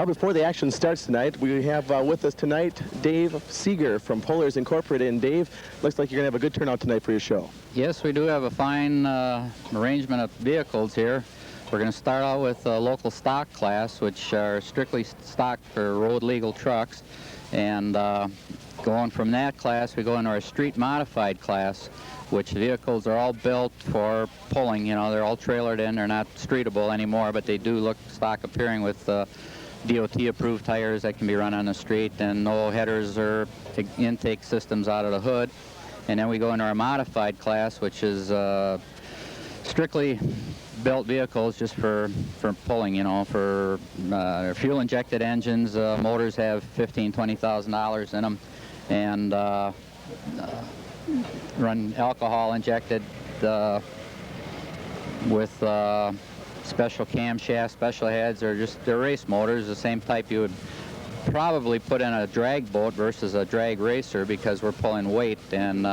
Before the action starts tonight, we have with us tonight Dave Seeger from Pullers Incorporated. And Dave, looks like you're going to have a good turnout tonight for your show. Yes, we do have a fine arrangement of vehicles here. We're going to start out with a local stock class, which are strictly stock for road legal trucks. And going from that class, we go into our street modified class, which vehicles are all built for pulling. You know, they're all trailered in. They're not streetable anymore, but they do look stock appearing with DOT-approved tires that can be run on the street, and no headers or intake systems out of the hood. And then we go into our modified class, which is strictly built vehicles just for pulling, you know, for fuel-injected engines. Motors have $15,000, $20,000 in them, and run alcohol-injected with special camshafts, special heads, or just they're race motors, the same type you would probably put in a drag boat versus a drag racer, because we're pulling weight, and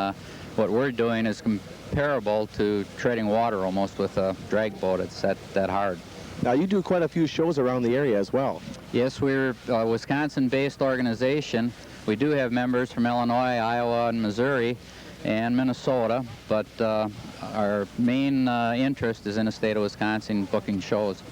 what we're doing is comparable to treading water almost with a drag boat. It's that hard. Now, you do quite a few shows around the area as well. Yes, we're a Wisconsin-based organization. We do have members from Illinois, Iowa, and Missouri, and Minnesota, but our main interest is in the state of Wisconsin, booking shows.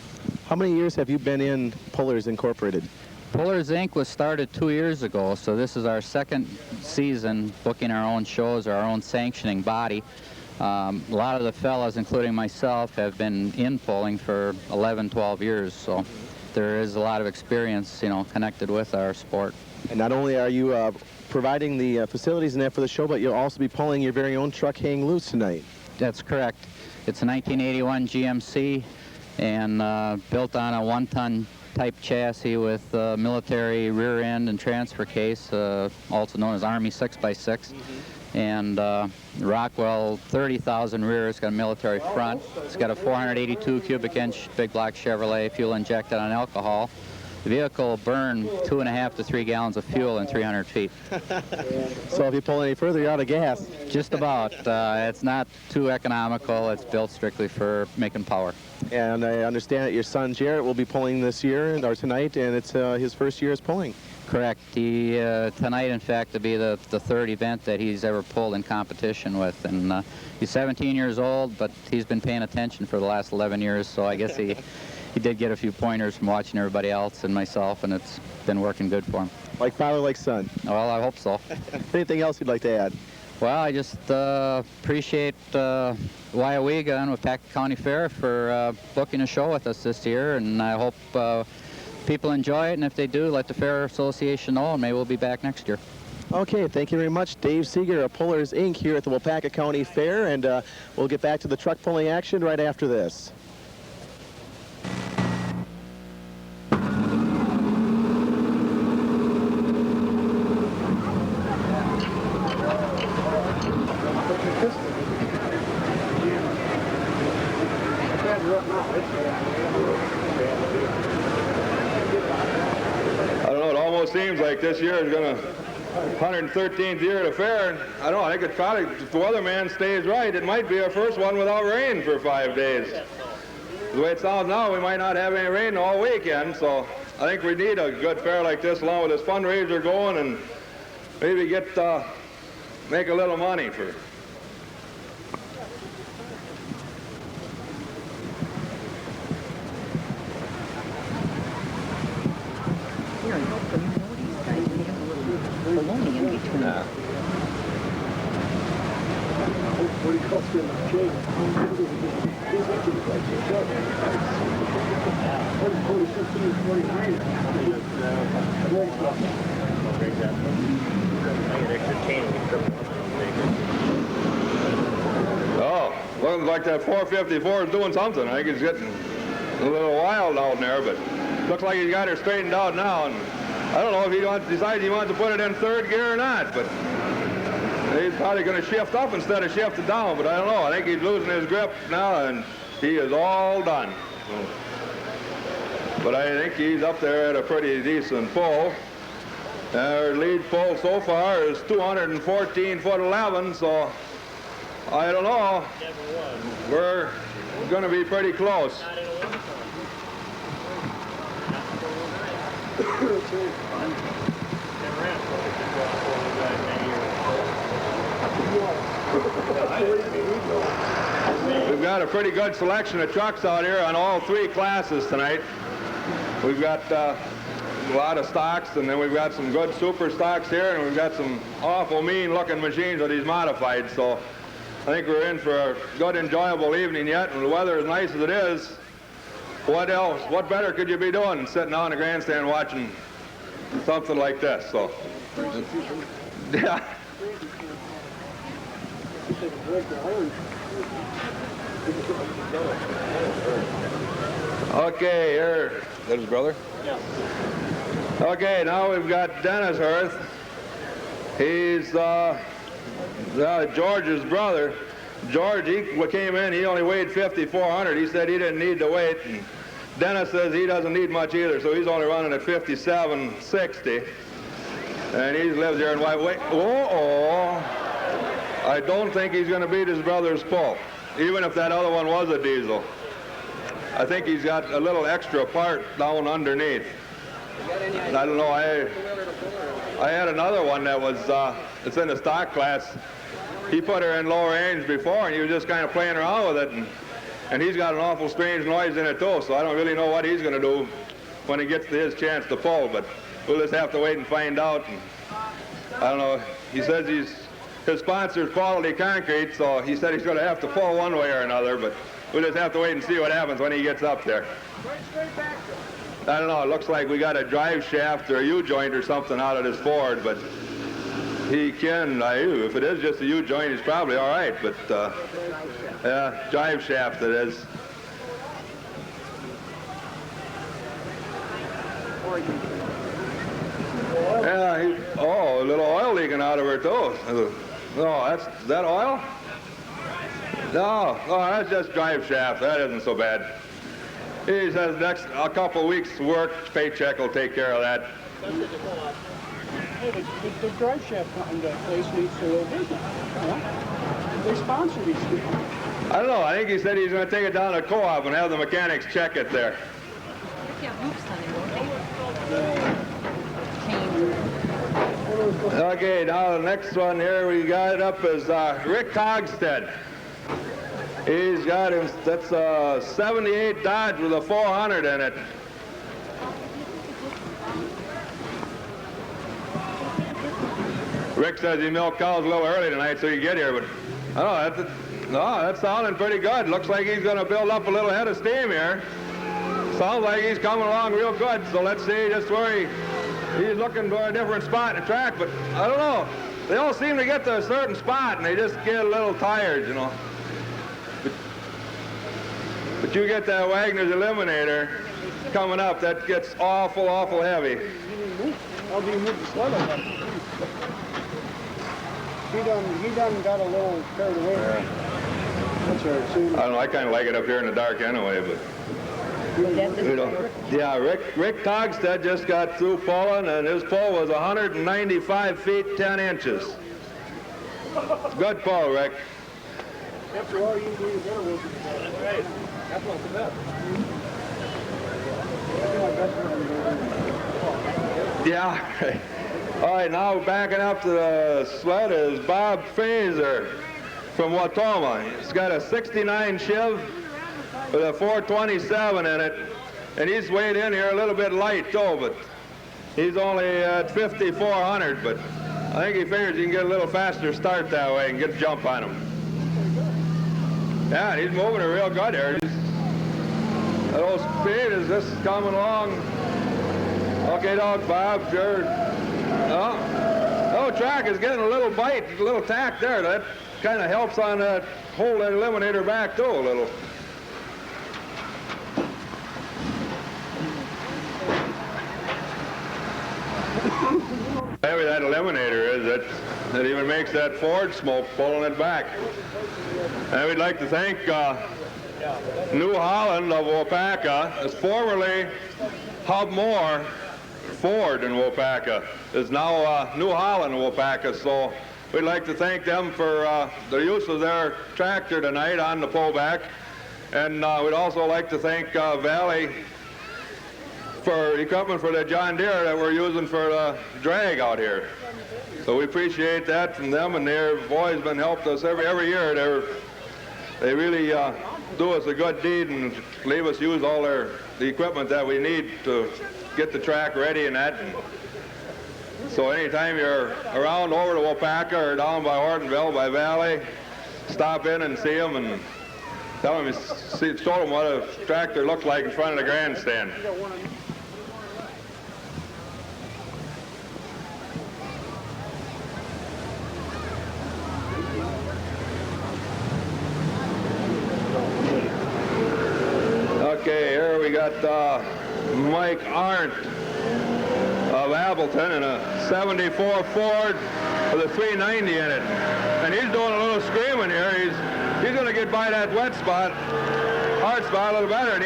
How many years have you been in Pullers Incorporated? Pullers Inc. was started 2 years ago, so this is our second season booking our own shows, our own sanctioning body. A lot of the fellas, including myself, have been in pulling for 11, 12 years, so there is a lot of experience, you know, connected with our sport. And not only are you providing the facilities and that for the show, but you'll also be pulling your very own truck hang loose tonight. That's correct. It's a 1981 GMC and built on a 1-ton type chassis with military rear end and transfer case, also known as Army 6x6. And Rockwell 30,000 rear. It's got a military front. It's got a 482 cubic inch big block Chevrolet, fuel injected on alcohol. The vehicle will burn 2.5 to 3 gallons of fuel in 300 feet. So if you pull any further, you're out of gas. Just about. It's not too economical. It's built strictly for making power. And I understand that your son Jarrett will be pulling this year, or tonight, and it's his first year as pulling. Correct. Tonight, in fact, will be the third event that he's ever pulled in competition with. And he's 17 years old, but he's been paying attention for the last 11 years, so I guess he did get a few pointers from watching everybody else and myself, and it's been working good for him. Like father, like son. Well, I hope so. Anything else you'd like to add? Well, I just appreciate WI Len and Waupaca County Fair for booking a show with us this year, and I hope people enjoy it, and if they do, let the Fair Association know, and maybe we'll be back next year. Okay, thank you very much, Dave Seeger of Pullers Inc. here at the Waupaca County Fair, and we'll get back to the truck pulling action right after this. I don't know, it almost seems like this year is going to 113th year at a fair, and I don't know, I think it's probably, if the weatherman stays right, it might be our first one without rain for 5 days. The way it sounds now, we might not have any rain all weekend, so I think we need a good fair like this along with this fundraiser going, and maybe make a little money for it. Oh, looks like that 454 is doing something. I think it's getting a little wild out there, but looks like he's got her straightened out now. And I don't know if he decides he wants to put it in third gear or not, but he's probably going to shift up instead of shift it down, but I don't know. I think he's losing his grip now, and he is all done. But I think he's up there at a pretty decent pull. Our lead pull so far is 214'11", so I don't know. We're going to be pretty close. We've got a pretty good selection of trucks out here on all three classes tonight. We've got a lot of stocks, and then we've got some good super stocks here, and we've got some awful mean-looking machines with these modified. So I think we're in for a good, enjoyable evening yet, and the weather as nice as it is. What else? What better could you be doing than sitting out in the grandstand watching something like this? So, yeah. Okay, here. That his brother? Yeah. Okay, now we've got Dennis Hurth. He's George's brother. George, he came in, he only weighed 5,400. He said he didn't need the weight. And Dennis says he doesn't need much either, so he's only running at 5760. And he lives here in White. Wait, I don't think he's going to beat his brother's pull, even if that other one was a diesel. I think he's got a little extra part down underneath. I don't know, I had another one that was, it's in the stock class. He put her in low range before, and he was just kind of playing around with it, and he's got an awful strange noise in it too, so I don't really know what he's going to do when he gets to his chance to pull, but we'll just have to wait and find out. And I don't know, he says his sponsor's Quality Concrete, so he said he's going to have to pull one way or another, but we'll just have to wait and see what happens when he gets up there. I don't know, it looks like we got a drive shaft or a U-joint or something out of this Ford, but he can, if it is just a U-joint, he's probably all right, but yeah, drive shaft it is. Yeah, a little oil leaking out of her too. No, is that oil? No, that's just drive shaft. That isn't so bad. He says next a couple of weeks' work, paycheck will take care of that. Hey, the drive shaft place needs a little business. Huh? They sponsor these people. I don't know. I think he said he's going to take it down to Co-op and have the mechanics check it there. Okay, now the next one here we got up is Rick Hogstead. He's got him, that's a 78 Dodge with a 400 in it. Rick says he milked cows a little early tonight so you get here, but I don't know, that's sounding pretty good. Looks like he's going to build up a little head of steam here. Sounds like he's coming along real good, so let's see just where he's looking for a different spot in the track, but I don't know. They all seem to get to a certain spot and they just get a little tired, you know. But you get that Wagner's Eliminator coming up, that gets awful, awful heavy. How do you move the sled like that? He done got a little carried away. That's all right, too. I don't know, I kind of like it up here in the dark anyway, but... You know, yeah, Rick Hogstead just got through pulling, and his pull was 195 feet, 10 inches. Good pull, Rick. After all, you do better work. Right. That's not the best. Yeah. All right, now backing up to the sled is Bob Fazer from Waupaca. He's got a 69 Chev with a 427 in it, and he's weighed in here a little bit light too, but he's only at 5,400, but I think he figures he can get a little faster start that way and get a jump on him. Yeah, he's moving it real good here. That old speed is just coming along. Okay, dog, Bob, sure. Oh, track is getting a little bite, a little tack there. That kind of helps on that, hold that eliminator back too a little. Heavy that eliminator is, that even makes that Ford smoke pulling it back. And we'd like to thank New Holland of Waupaca. It's formerly Hub Moore Ford in Waupaca. Is now New Holland Waupaca, so we'd like to thank them for the use of their tractor tonight on the pullback. And we'd also like to thank Valley for equipment for the John Deere that we're using for the drag out here. So we appreciate that from them, and they've always been helped us every year. They really do us a good deed and leave us use all the equipment that we need to get the track ready and that. And so anytime you're around over to Waupaca or down by Ortonville, by Valley, stop in and see them and tell them, show them what a tractor looks like in front of the grandstand. Okay, here we got Mike Arndt of Appleton in a 74 Ford with a 390 in it. And he's doing a little screaming here. He's going to get by that wet spot, hard spot a little better, and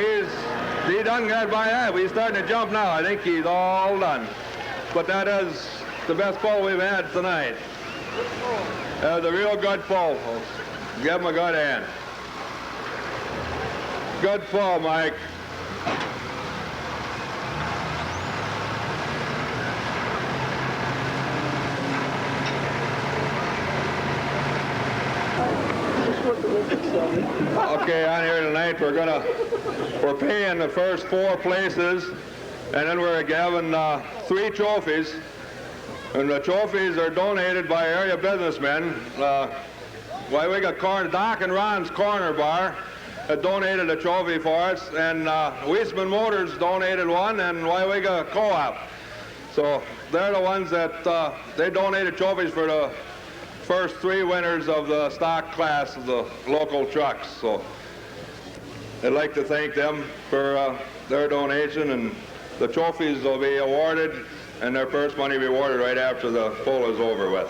he done got by that. But he's starting to jump now. I think he's all done. But that is the best pull we've had tonight. That was a real good pull, folks. Give him a good hand. Good pull, Mike. Okay, on here tonight we're paying the first 4 places, and then we're giving 3 trophies, and the trophies are donated by area businessmen. Waupaca Doc and Ron's Corner Bar donated a trophy for us, and Weisman Motors donated one, and Waupaca Co-op. So they're the ones that they donated trophies for the first 3 winners of the stock class of the local trucks. So I'd like to thank them for their donation, and the trophies will be awarded and their purse money rewarded right after the pull is over with.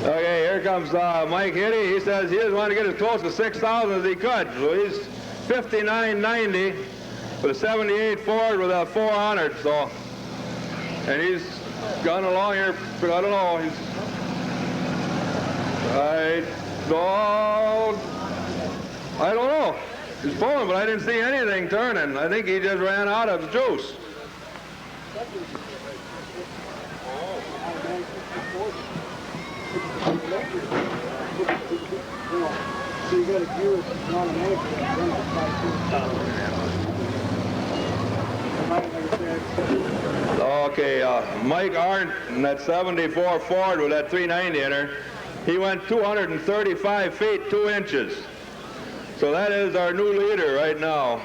Okay, here comes Mike Hitty. He says he doesn't want to get as close to 6,000 as he could. So he's 59.90 with a 78 Ford with a 400. So, and he's gone along here. I don't know. I don't know. He's pulling, but I didn't see anything turning. I think he just ran out of juice. Okay, Mike Arndt in that 74 Ford with that 390 in her, he went 235 feet 2 inches. So that is our new leader right now.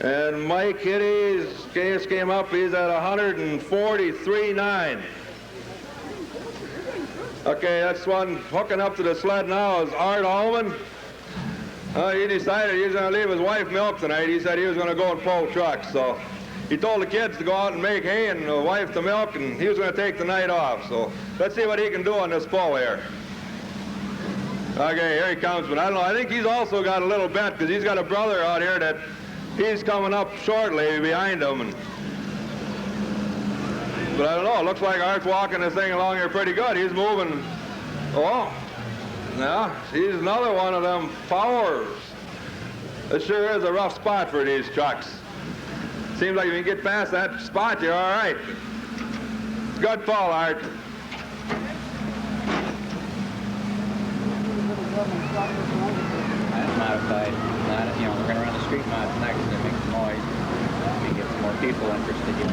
And Mike Hitty's case came up, he's at 143.9. Okay, that's one hooking up to the sled now is Art Allman. He decided he was going to leave his wife milk tonight. He said he was going to go and pull trucks. So he told the kids to go out and make hay and the wife the milk, and he was going to take the night off. So let's see what he can do on this pull here. Okay, here he comes, but I don't know. I think he's also got a little bet because he's got a brother out here that he's coming up shortly behind him. But I don't know. It looks like Art's walking this thing along here pretty good. He's moving. Oh, yeah, he's another one of them powers. This sure is a rough spot for these trucks. Seems like if you can get past that spot, you're all right. Good pull, Art. That's modified. Not, you know, we're going to run the street mods next and make some noise. We get some more people interested here.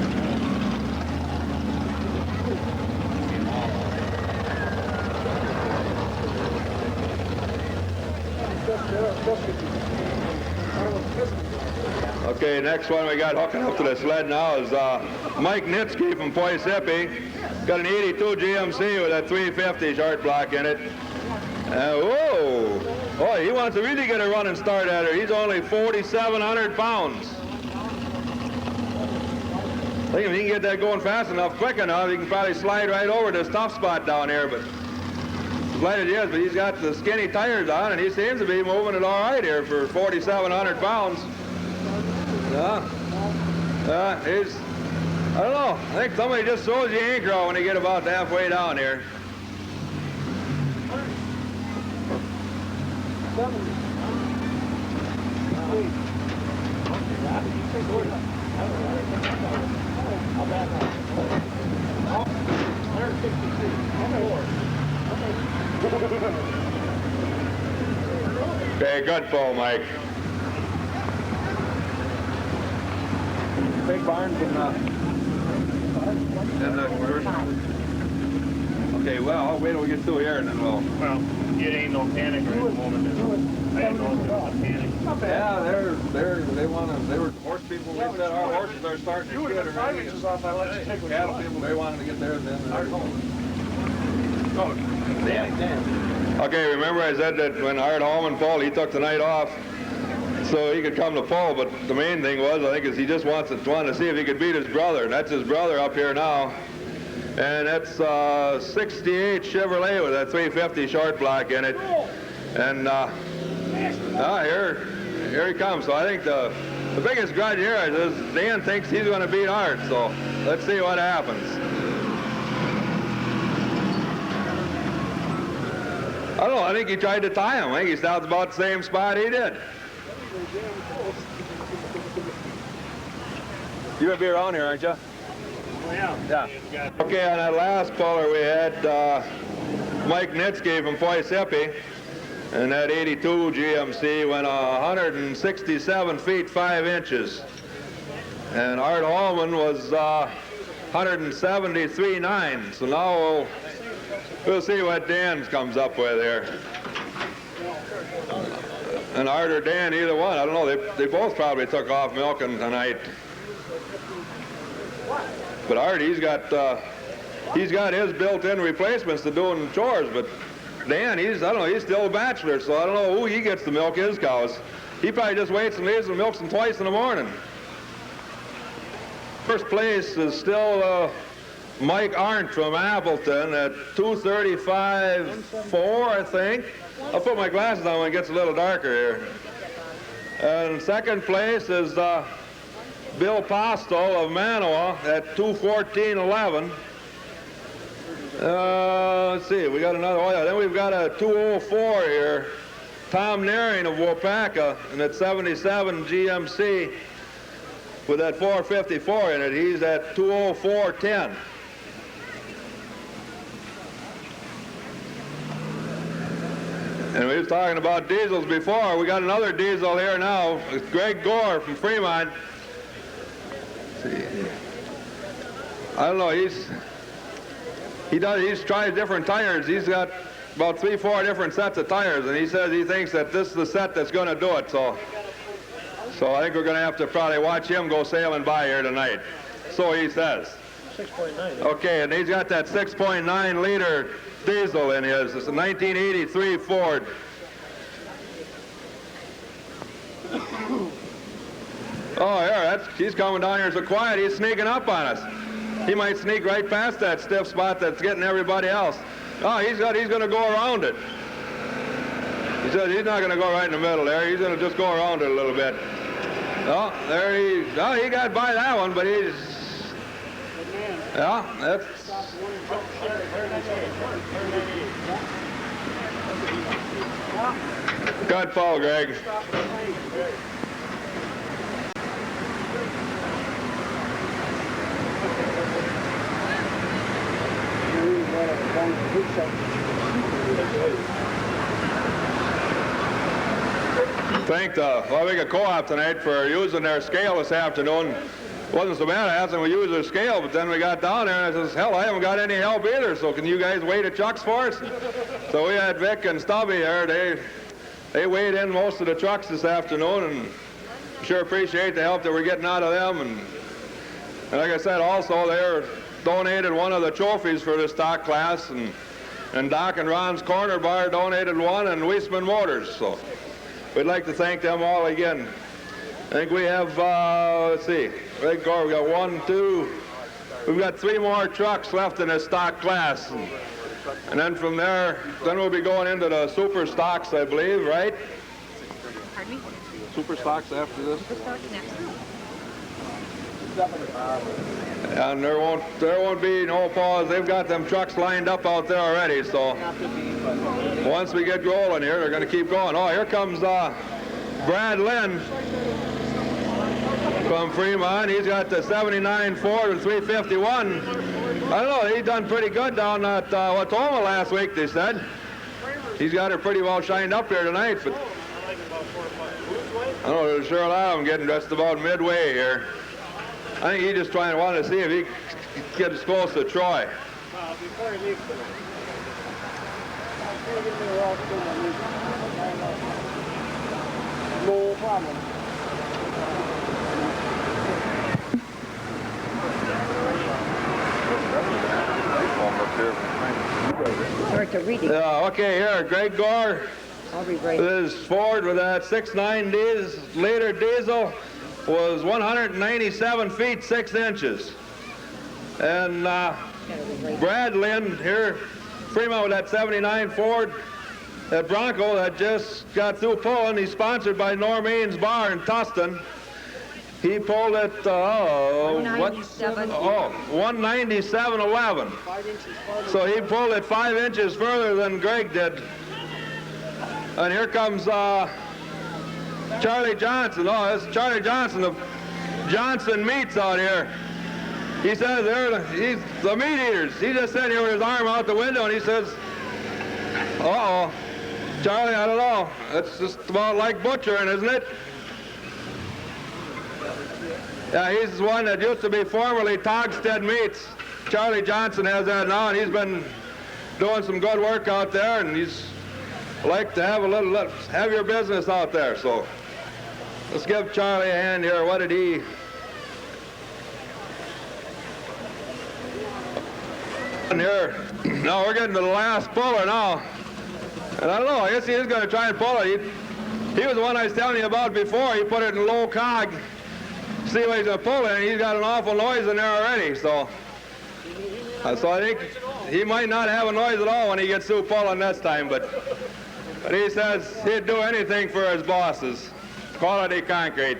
Okay, next one we got hooking up to the sled now is Mike Nitsky from Poisippi. Got an 82 GMC with a 350 short block in it. Whoa! Oh, he wants to really get a running start at her. He's only 4,700 pounds. I think if he can get that going fast enough, quick enough, he can probably slide right over this tough spot down here. But light it is, but he's got the skinny tires on, and he seems to be moving it all right here for 4,700 pounds. He's, I don't know. I think somebody just throws the anchor out when they get about halfway down here. Okay, good pull, Mike. Big barns in the conversion. Okay, well, I'll wait till we get through here and then we'll... Well, it ain't no panic right at the moment. I didn't know if there was a panic. Yeah, they were horse people. We said our horses are starting to shit already. Cattle people, they wanted to get theirs in. Oh, damn. Okay, remember I said that when Art Hallman pulled, he took the night off so he could come to pull, but the main thing was, I think, is he just wanted to see if he could beat his brother, and that's his brother up here now. And that's 68 Chevrolet with a 350 short block in it. And here he comes. So I think the biggest grudge here is Dan thinks he's going to beat Art. So let's see what happens. I don't know. I think he tried to tie him. I think he stopped about the same spot he did. You're going to be around here, aren't you? Yeah. Okay, on that last puller we had Mike Nitsky from Poisippi, and that 82 GMC went 167 feet 5 inches. And Art Hallman was 173.9. So now we'll see what Dan comes up with here. And Art or Dan, either one, I don't know. They both probably took off milking tonight. But Art, he's got his built-in replacements to doing chores. But Dan, I don't know, he's still a bachelor, so I don't know who he gets to milk his cows. He probably just waits and leaves and milks them twice in the morning. First place is still Mike Arndt from Appleton at 2:35.4, I think. I'll put my glasses on when it gets a little darker here. And second place is Bill Postel of Manawa at 2:14.11. Let's see, we got another. Oh yeah, then we've got a 2:04 here. Tom Naring of Waupaca and at 77 GMC with that 454 in it. He's at 2:04.10. And we was talking about diesels before. We got another diesel here now. It's Greg Gore from Fremont. I don't know, he's tried different tires. He's got about 3-4 different sets of tires, and he says he thinks that this is the set that's going to do it. So I think we're going to have to probably watch him go sailing by here tonight. So he says. 6.9. Okay, and he's got that 6.9 liter diesel in his. It's a 1983 Ford. Oh, yeah, he's coming down here so quiet, he's sneaking up on us. He might sneak right past that stiff spot that's getting everybody else. Oh, he's going to go around it. He says he's not going to go right in the middle there. He's going to just go around it a little bit. Oh, there he got by that one, but he's... Yeah, that's... Good pull, Greg. Thank the Waupaca Co-op tonight for using their scale this afternoon. It wasn't so bad. I asked them to use their scale, but then we got down there and I says, hell, I haven't got any help either, so can you guys weigh the trucks for us? So we had Vic and Stubby there. They weighed in most of the trucks this afternoon, and sure appreciate the help that we're getting out of them. And like I said, also they donated one of the trophies for the stock class, and Doc and Ron's Corner Bar donated one, and Weisman Motors. So we'd like to thank them all again. I think we have, let's see, Greg Gore, we got 1, 2, we've got 3 more trucks left in the stock class. And then from there, then we'll be going into the super stocks, I believe, right? Pardon me? Super stocks after this? Super stocks next. And there won't be no pause. They've got them trucks lined up out there already, so once we get rolling here, they're going to keep going. Oh, here comes Brad Lynn from Fremont. He's got the 79 Ford and 351. I don't know, he's done pretty good down at Waupaca last week, they said. He's got her pretty well shined up here tonight, but I don't know, there's sure a lot of them getting just about midway here. I think he just wanted to see if he could get as close to Troy. Before he leaves, no problem. Start the reading. Okay, here, Greg Gore. I'll be right. This Ford with that 6.9 liter diesel was 197 feet 6 inches. And Brad Lynn here, Fremont with that 79 Ford, that Bronco that just got through pulling. He's sponsored by Normain's Bar in Tustin. He pulled it, 197.11. So he pulled it 5 inches further than Greg did. And here comes Charlie Johnson. Oh, this is Charlie Johnson of Johnson Meats out here. He says he's the meat eaters. He just sitting here with his arm out the window and he says, uh-oh, Charlie, I don't know. It's just about like butchering, isn't it? Yeah, he's the one that used to be formerly Togstead Meats. Charlie Johnson has that now, and he's been doing some good work out there, and he's like to have have your business out there. So let's give Charlie a hand here. What did he? And here, now we're getting to the last puller now, and I don't know. I guess he is going to try and pull it. He was the one I was telling you about before. He put it in low cog. See what he's going to pull it, and he's got an awful noise in there already. So I think he might not have a noise at all when he gets through pulling this time, but he says he'd do anything for his bosses. Quality concrete.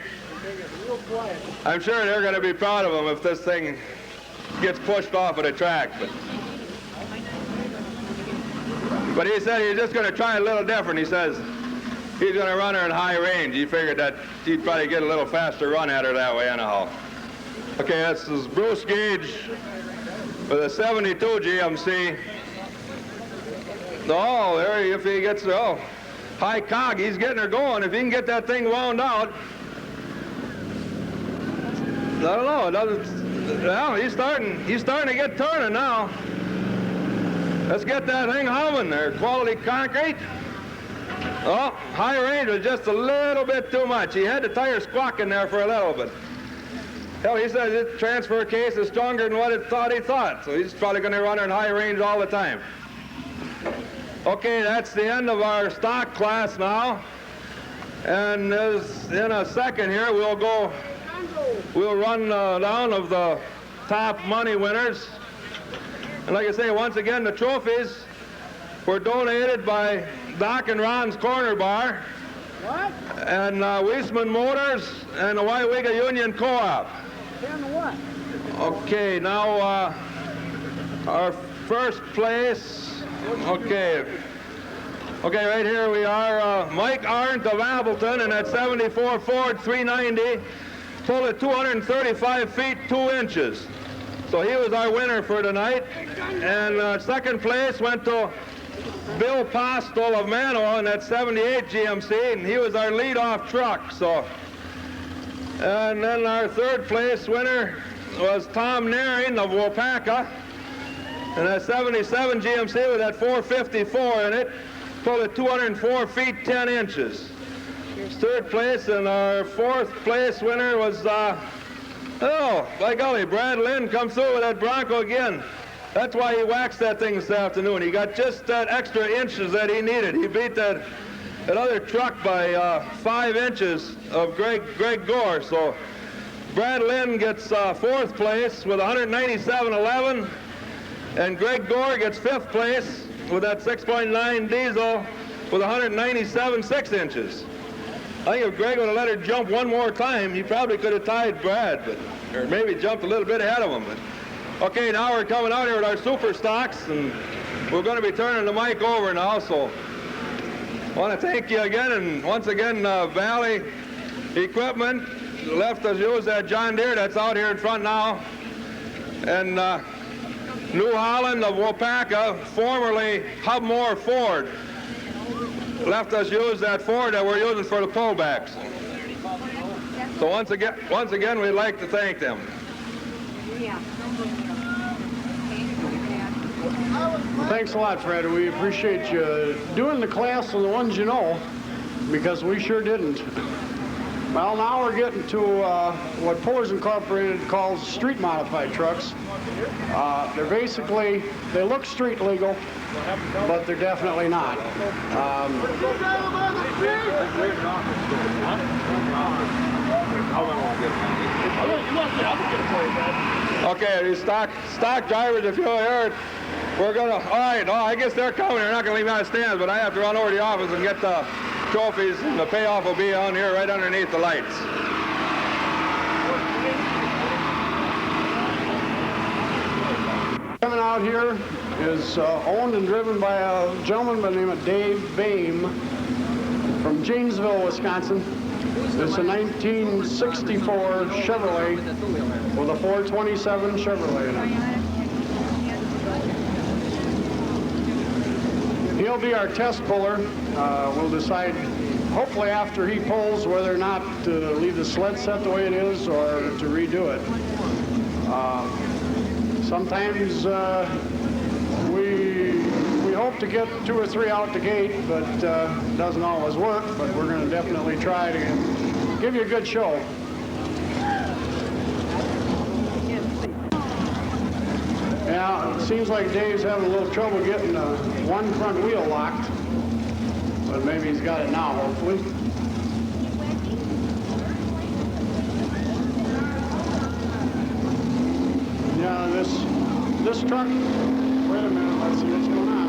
I'm sure they're going to be proud of him if this thing gets pushed off of the track. But he said he's just going to try a little different. He says he's going to run her in high range. He figured that he'd probably get a little faster run at her that way anyhow. Okay, this is Bruce Gage with a 72 GMC. Oh, there, if he gets, high cog, he's getting her going. If he can get that thing wound out, I don't know, it doesn't, well, he's starting to get turning now. Let's get that thing humming there. Quality concrete. Oh, high range was just a little bit too much. He had the tire squawking there for a little bit. Hell, he says his transfer case is stronger than what it thought he thought. So he's probably going to run her in high range all the time. Okay, that's the end of our stock class now. And in a second here, we'll run down of the top money winners. And like I say, once again, the trophies were donated by Doc and Ron's Corner Bar. What? And Weisman Motors and the Waupaca Union Co-op. What? Okay, now our first place. Okay, right here we are. Mike Arndt of Appleton in that 74 Ford 390, pulled at 235 feet 2 inches. So he was our winner for tonight. And second place went to Bill Postel of Manoa in that 78 GMC, and he was our lead-off truck. So, and then our third place winner was Tom Naring of Waupaca in that 77 GMC with that 454 in it, pulled at 204 feet 10 inches. Third place, and our fourth place winner was oh, by golly, Brad Lynn comes through with that Bronco again. That's why he waxed that thing this afternoon. He got just that extra inches that he needed. He beat that other truck by 5 inches of Greg Gore. So Brad Lynn gets fourth place with 197.11, and Greg Gore gets fifth place with that 6.9 diesel with 197.6 inches. I think if Greg would have let her jump one more time, he probably could have tied Brad, but or maybe jumped a little bit ahead of them. But, okay, now we're coming out here with our super stocks, and we're going to be turning the mic over now. So I want to thank you again, and once again, Valley Equipment left us use that John Deere that's out here in front now, and New Holland of Waupaca, formerly Hubmore Ford, left us use that Ford that we're using for the pullbacks. So once again, we'd like to thank them. Thanks a lot, Fred. We appreciate you doing the class of the ones you know, because we sure didn't. Well, now we're getting to what Pullers Incorporated calls street modified trucks. They're basically, they look street legal, but they're definitely not. Okay, these stock drivers, if you'll hear it, we're gonna, all right, I guess they're coming. They're not gonna leave me out of stands, but I have to run over to the office and get the trophies, and the payoff will be on here right underneath the lights. Coming out here is owned and driven by a gentleman by the name of Dave Boehm from Janesville, Wisconsin. It's a 1964 Chevrolet with a 427 Chevrolet in it. He'll be our test puller. We'll decide, hopefully after he pulls, whether or not to leave the sled set the way it is or to redo it. Sometimes we hope to get 2 or 3 out the gate, but it doesn't always work. But we're going to definitely try to give you a good show. Yeah, it seems like Dave's having a little trouble getting one front wheel locked, but maybe he's got it now, hopefully. Yeah, this truck, wait a minute, let's see what's going on.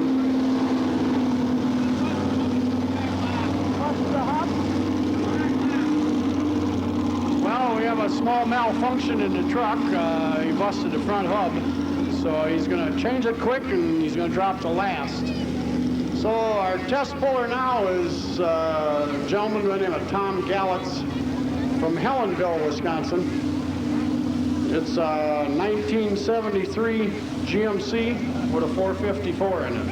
Well, we have a small malfunction in the truck. He busted the front hub. So he's going to change it quick, and he's going to drop the last. So our test puller now is a gentleman by the name of Tom Gallitz from Helensville, Wisconsin. It's a 1973 GMC with a 454 in it.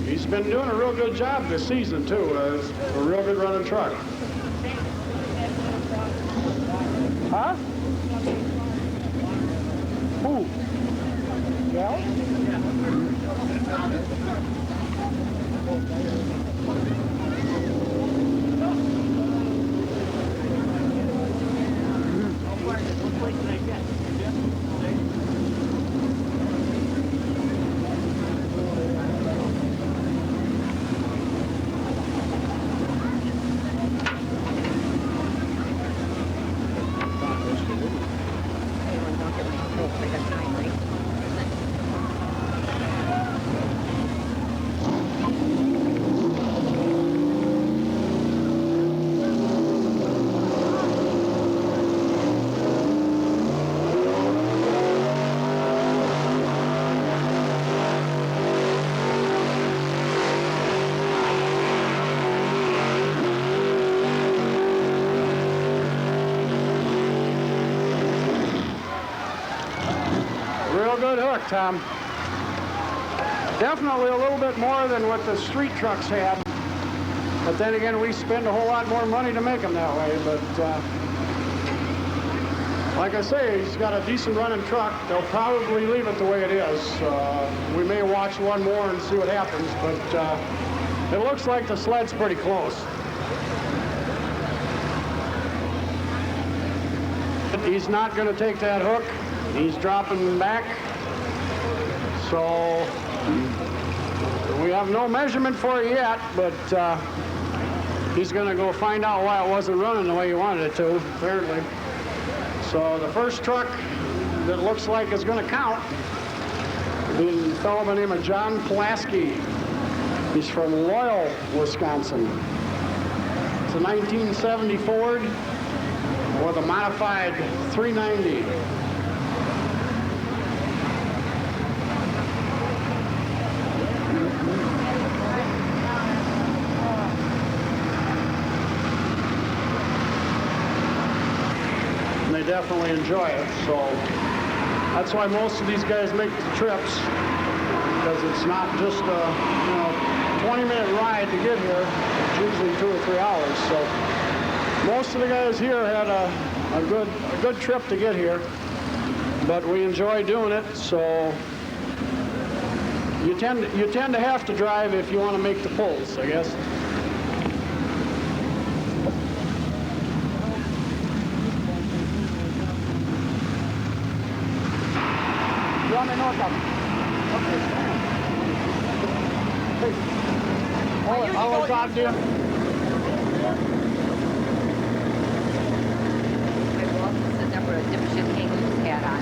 He's been doing a real good job this season, too. It's a real good running truck. Huh? Who? Yeah? Good hook, Tom. Definitely a little bit more than what the street trucks have. But then again, we spend a whole lot more money to make them that way. But like I say, he's got a decent running truck. They'll probably leave it the way it is. We may watch one more and see what happens. But it looks like the sled's pretty close. He's not going to take that hook. He's dropping back. So we have no measurement for it yet, but he's going to go find out why it wasn't running the way he wanted it to, apparently. So the first truck that looks like is going to count is a fellow by the name of John Pulaski. He's from Loyal, Wisconsin. It's a 1970 Ford. with a modified 390. And they definitely enjoy it, so that's why most of these guys make the trips, because it's not just a 20-minute ride to get here. It's usually 2 or 3 hours. So most of the guys here had a good trip to get here, but we enjoy doing it. So you tend to have to drive if you want to make the pulls, I guess. You want to know something? Okay. How was that, dear? My boss said never a dipshit kangaroo's hat on.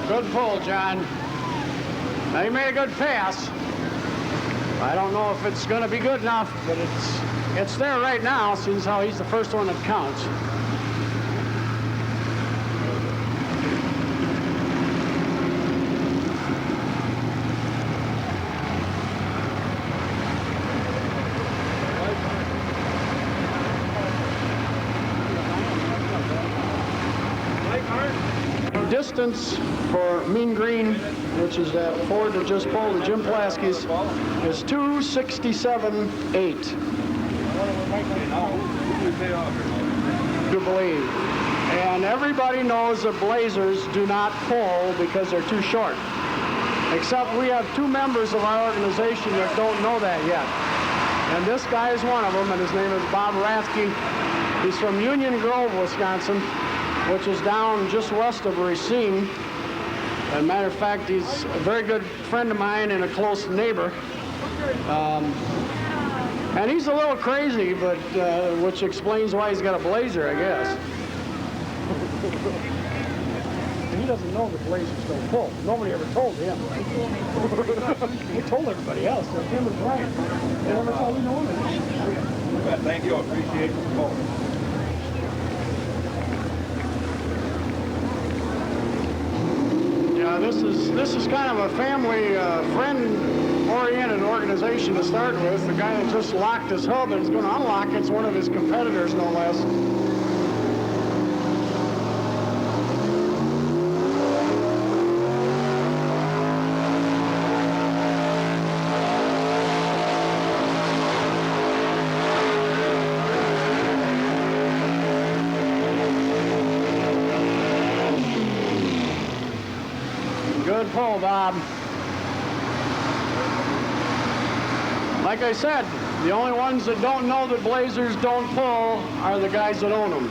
Good pull, John. Now, he made a good pass. I don't know if it's going to be good enough, but it's there right now, since how he's the first one that counts. Distance for Mean Green, which is that Ford that just pulled the Jim Pulaski's, is 267.8. To believe. And everybody knows the Blazers do not pull because they're too short. Except we have 2 members of our organization that don't know that yet. And this guy is one of them, and his name is Bob Rathke. He's from Union Grove, Wisconsin, which is down just west of Racine. As a matter of fact, he's a very good friend of mine and a close neighbor. And he's a little crazy, but which explains why he's got a Blazer, I guess. And he doesn't know the Blazers don't pull. Nobody ever told him. He told everybody else. So him and Brian. They never told me no one. Thank you. I appreciate the call. This is kind of a family, friend-oriented organization to start with. The guy that just locked his hub and is going to unlock it's one of his competitors, no less. Good pull, Bob. Like I said, the only ones that don't know that Blazers don't pull are the guys that own them.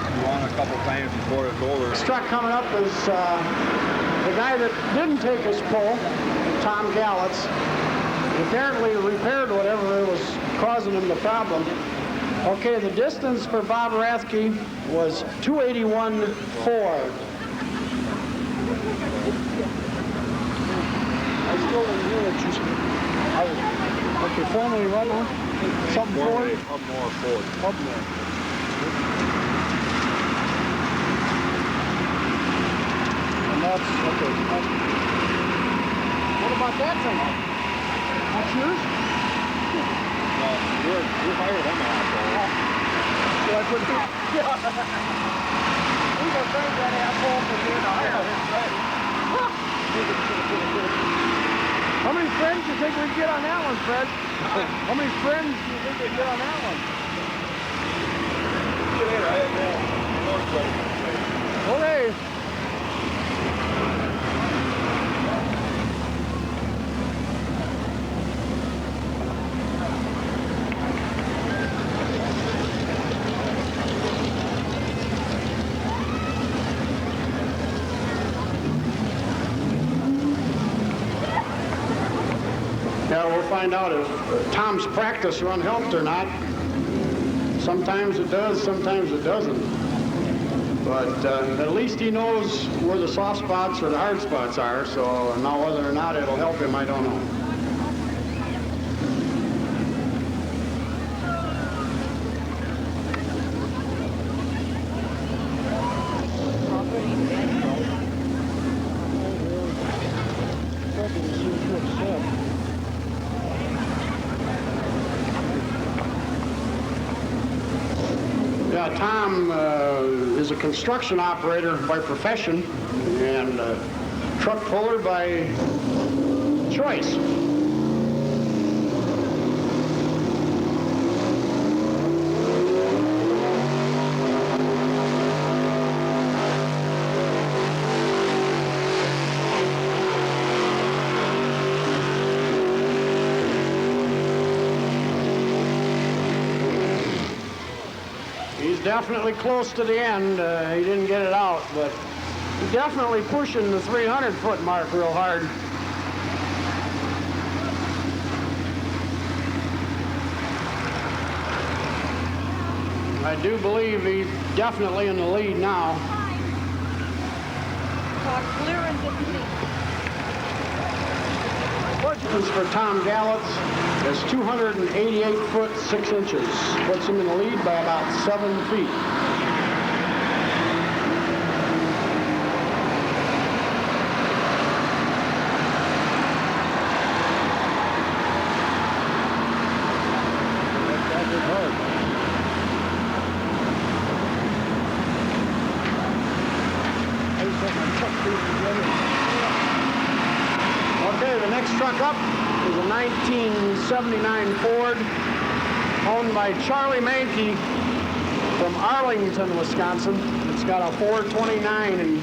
You want a couple times before it's over. This truck coming up is the guy that didn't take his pull, Tom Gallitz. He apparently repaired whatever was causing him the problem. Okay, the distance for Bob Rathke was 281.4. I still didn't hear what you said. Okay, formally what now? Something Ford? Up more Ford. Up more. And that's, okay. What about that thing? That's yours? You're higher than that. Should I put it? Yeah. We can bring that asshole from here to higher. How many friends do you think we get on that one, Fred? How many friends do you think we get on that one? Okay. find out if Tom's practice run helped or not. Sometimes it does, sometimes it doesn't. But at least he knows where the soft spots or the hard spots are, so now whether or not it'll help him, I don't know. Tom is a construction operator by profession and truck puller by choice. Definitely close to the end. He didn't get it out, but he's definitely pushing the 300-foot mark real hard. I do believe he's definitely in the lead now. Distance for Tom Gallitz is 288 foot 6 inches. Puts him in the lead by about 7 feet. Okay, the next truck up is a 1979 Ford owned by Charlie Mankey from Arlington, Wisconsin. It's got a 429 and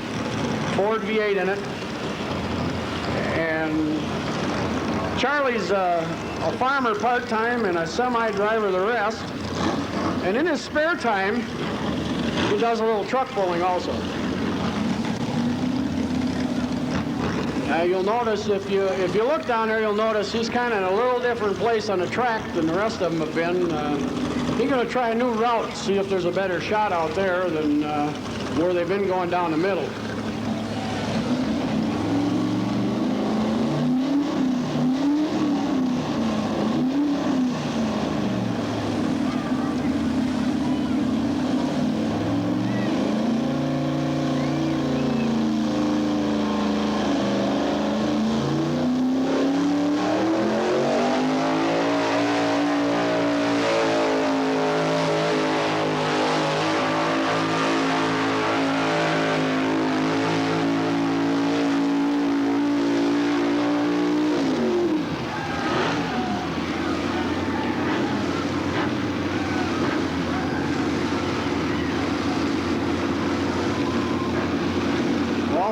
Ford V8 in it. And Charlie's a farmer part-time and a semi-driver the rest. And in his spare time, he does a little truck pulling also. You'll notice if you look down there, you'll notice he's kind of in a little different place on the track than the rest of them have been. He's going to try a new route, see if there's a better shot out there than where they've been going down the middle.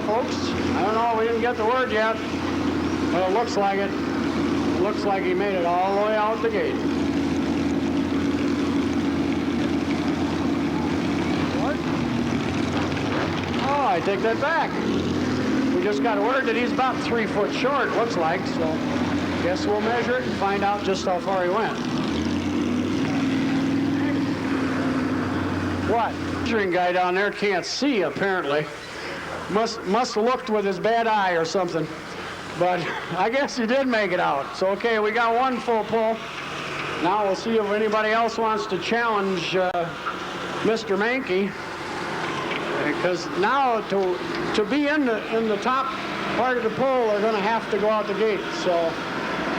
Folks, I don't know, we didn't get the word yet, but it looks like it. It looks like he made it all the way out the gate. What? Oh, I take that back. We just got word that he's about 3 foot short, looks like, so guess we'll measure it and find out just how far he went. What? Measuring guy down there can't see, apparently. Must have looked with his bad eye or something. But I guess he did make it out. So, okay, we got one full pull. Now we'll see if anybody else wants to challenge Mr. Mankey. Because now to be in the top part of the pull, they're going to have to go out the gate. So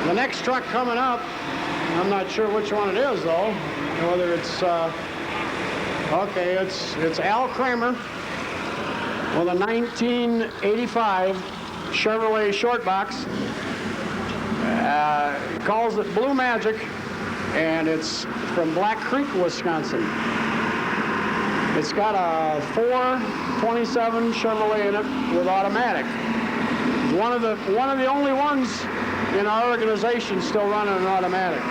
the next truck coming up, I'm not sure which one it is, though. Whether it's, okay, it's Al Kramer with a 1985 Chevrolet short box. Calls it Blue Magic, and it's from Black Creek, Wisconsin. It's got a 427 Chevrolet in it with automatic. It's one of the only ones in our organization still running an automatic.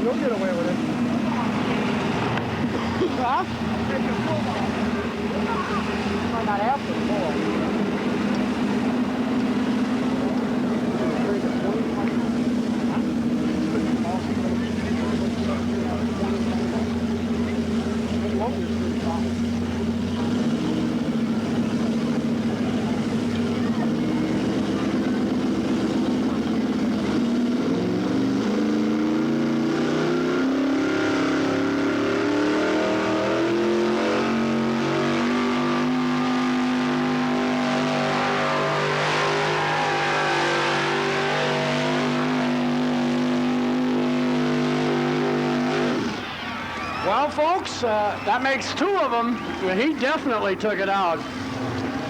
You'll get away with it. Huh? Might not have to pull. Well, folks, that makes 2 of them. He definitely took it out.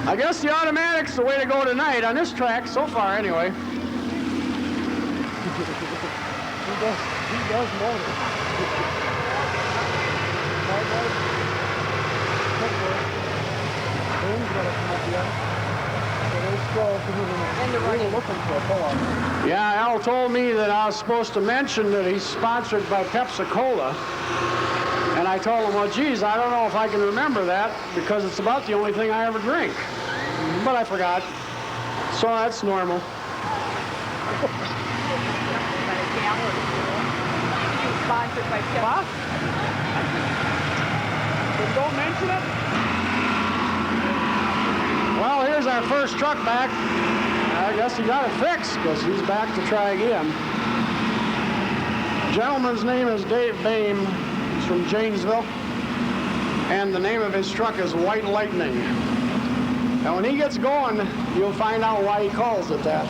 I guess the automatic's the way to go tonight on this track, so far anyway. He does motor. Yeah, Al told me that I was supposed to mention that he's sponsored by Pepsi-Cola. And I told him, well, geez, I don't know if I can remember that because it's about the only thing I ever drink. But I forgot. So that's normal. Sponsored by Pepsi. Huh? Don't mention it? Well, here's our first truck back. I guess he got it fixed because he's back to try again. The gentleman's name is Dave Bame. He's from Janesville. And the name of his truck is White Lightning. Now, when he gets going, you'll find out why he calls it that.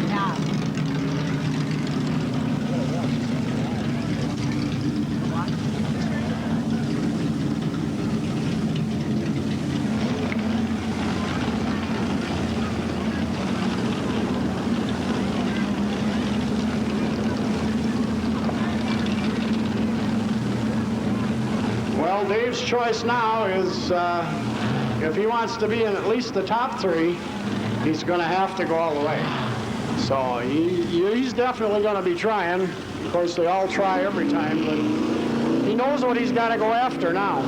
Yeah. Well, Dave's choice now is if he wants to be in at least the top 3, he's going to have to go all the way. So he's definitely going to be trying. Of course, they all try every time, but he knows what he's got to go after now.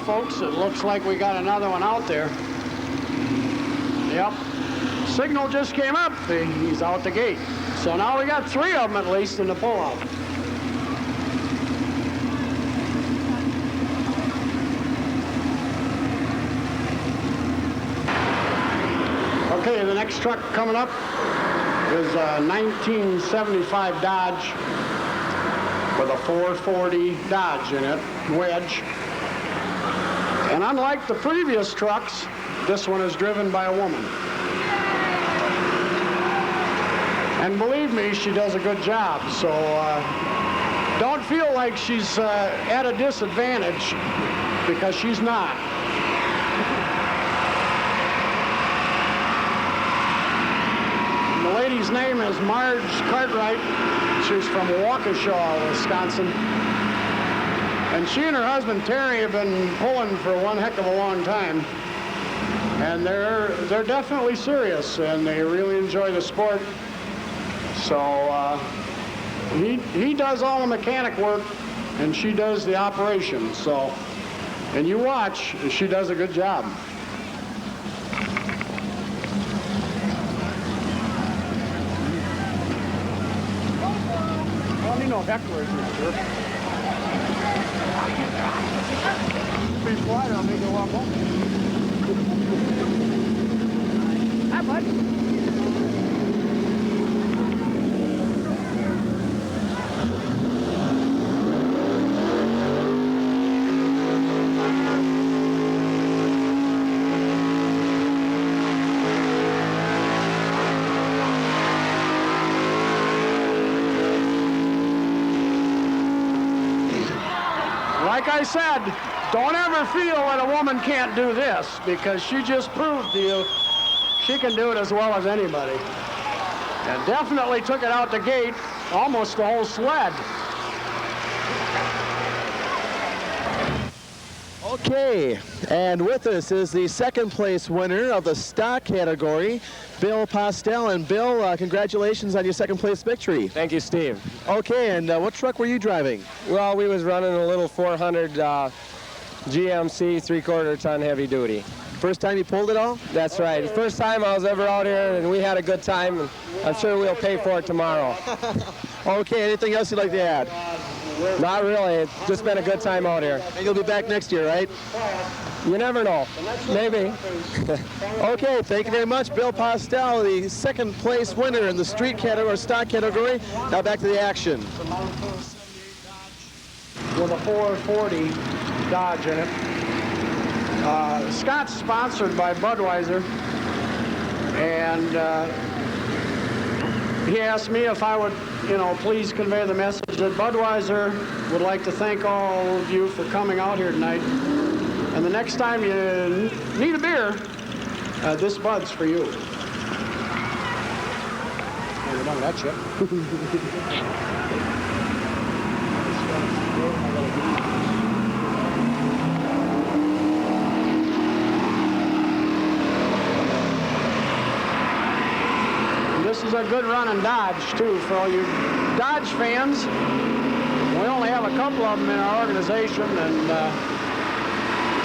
Folks, it looks like we got another one out there. Yep. Signal just came up. He's out the gate. So now we got 3 of them at least in the pullout. Okay, the next truck coming up is a 1975 Dodge with a 440 Dodge in it, wedge. And unlike the previous trucks, this one is driven by a woman. And believe me, she does a good job. So don't feel like she's at a disadvantage, because she's not. And the lady's name is Marge Cartwright. She's from Waupaca, Wisconsin. And she and her husband, Terry, have been pulling for one heck of a long time. And they're definitely serious, and they really enjoy the sport. So he does all the mechanic work, and she does the operation. So, and you watch, she does a good job. Well, you know hecklers, sure. Be quiet, I'll make it walk home. Hi, bud. Like I said, don't ever feel that a woman can't do this, because she just proved to you she can do it as well as anybody. And definitely took it out the gate, almost the whole sled. Okay, and with us is the 2nd place winner of the stock category, Bill Postel. And Bill, congratulations on your 2nd place victory. Thank you, Steve. Okay, and what truck were you driving? Well, we was running a little 400 GMC 3/4 ton heavy duty. First time you pulled it all? That's right. First time I was ever out here, and we had a good time, and I'm sure we'll pay for it tomorrow. Okay, anything else you'd like to add? Not really. It's just been a good time out here. And you'll be back next year, right? You never know. Maybe. Okay, thank you very much. Bill Postel, the second place winner in the street category, or stock category. Now back to the action. With a 440 Dodge in it. Scott's sponsored by Budweiser, and he asked me if I would, please convey the message that Budweiser would like to thank all of you for coming out here tonight. And the next time you need a beer, this Bud's for you. We're done with that shit. This is a good running Dodge, too, for all you Dodge fans. We only have a couple of them in our organization, and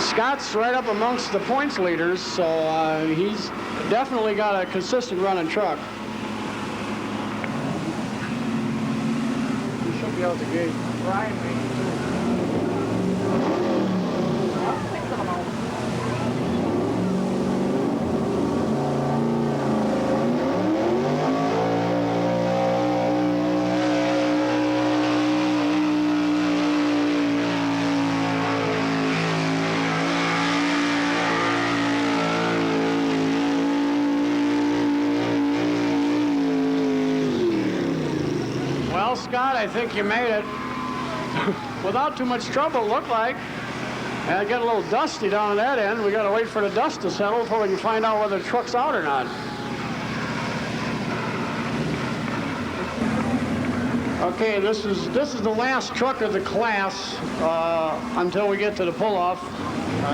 Scott's right up amongst the points leaders, so he's definitely got a consistent running truck. He should be out the gate. Brian, Scott, I think you made it without too much trouble, it looked like. And it got a little dusty down at that end. We got to wait for the dust to settle before we can find out whether the truck's out or not. Okay, this is the last truck of the class until we get to the pull-off.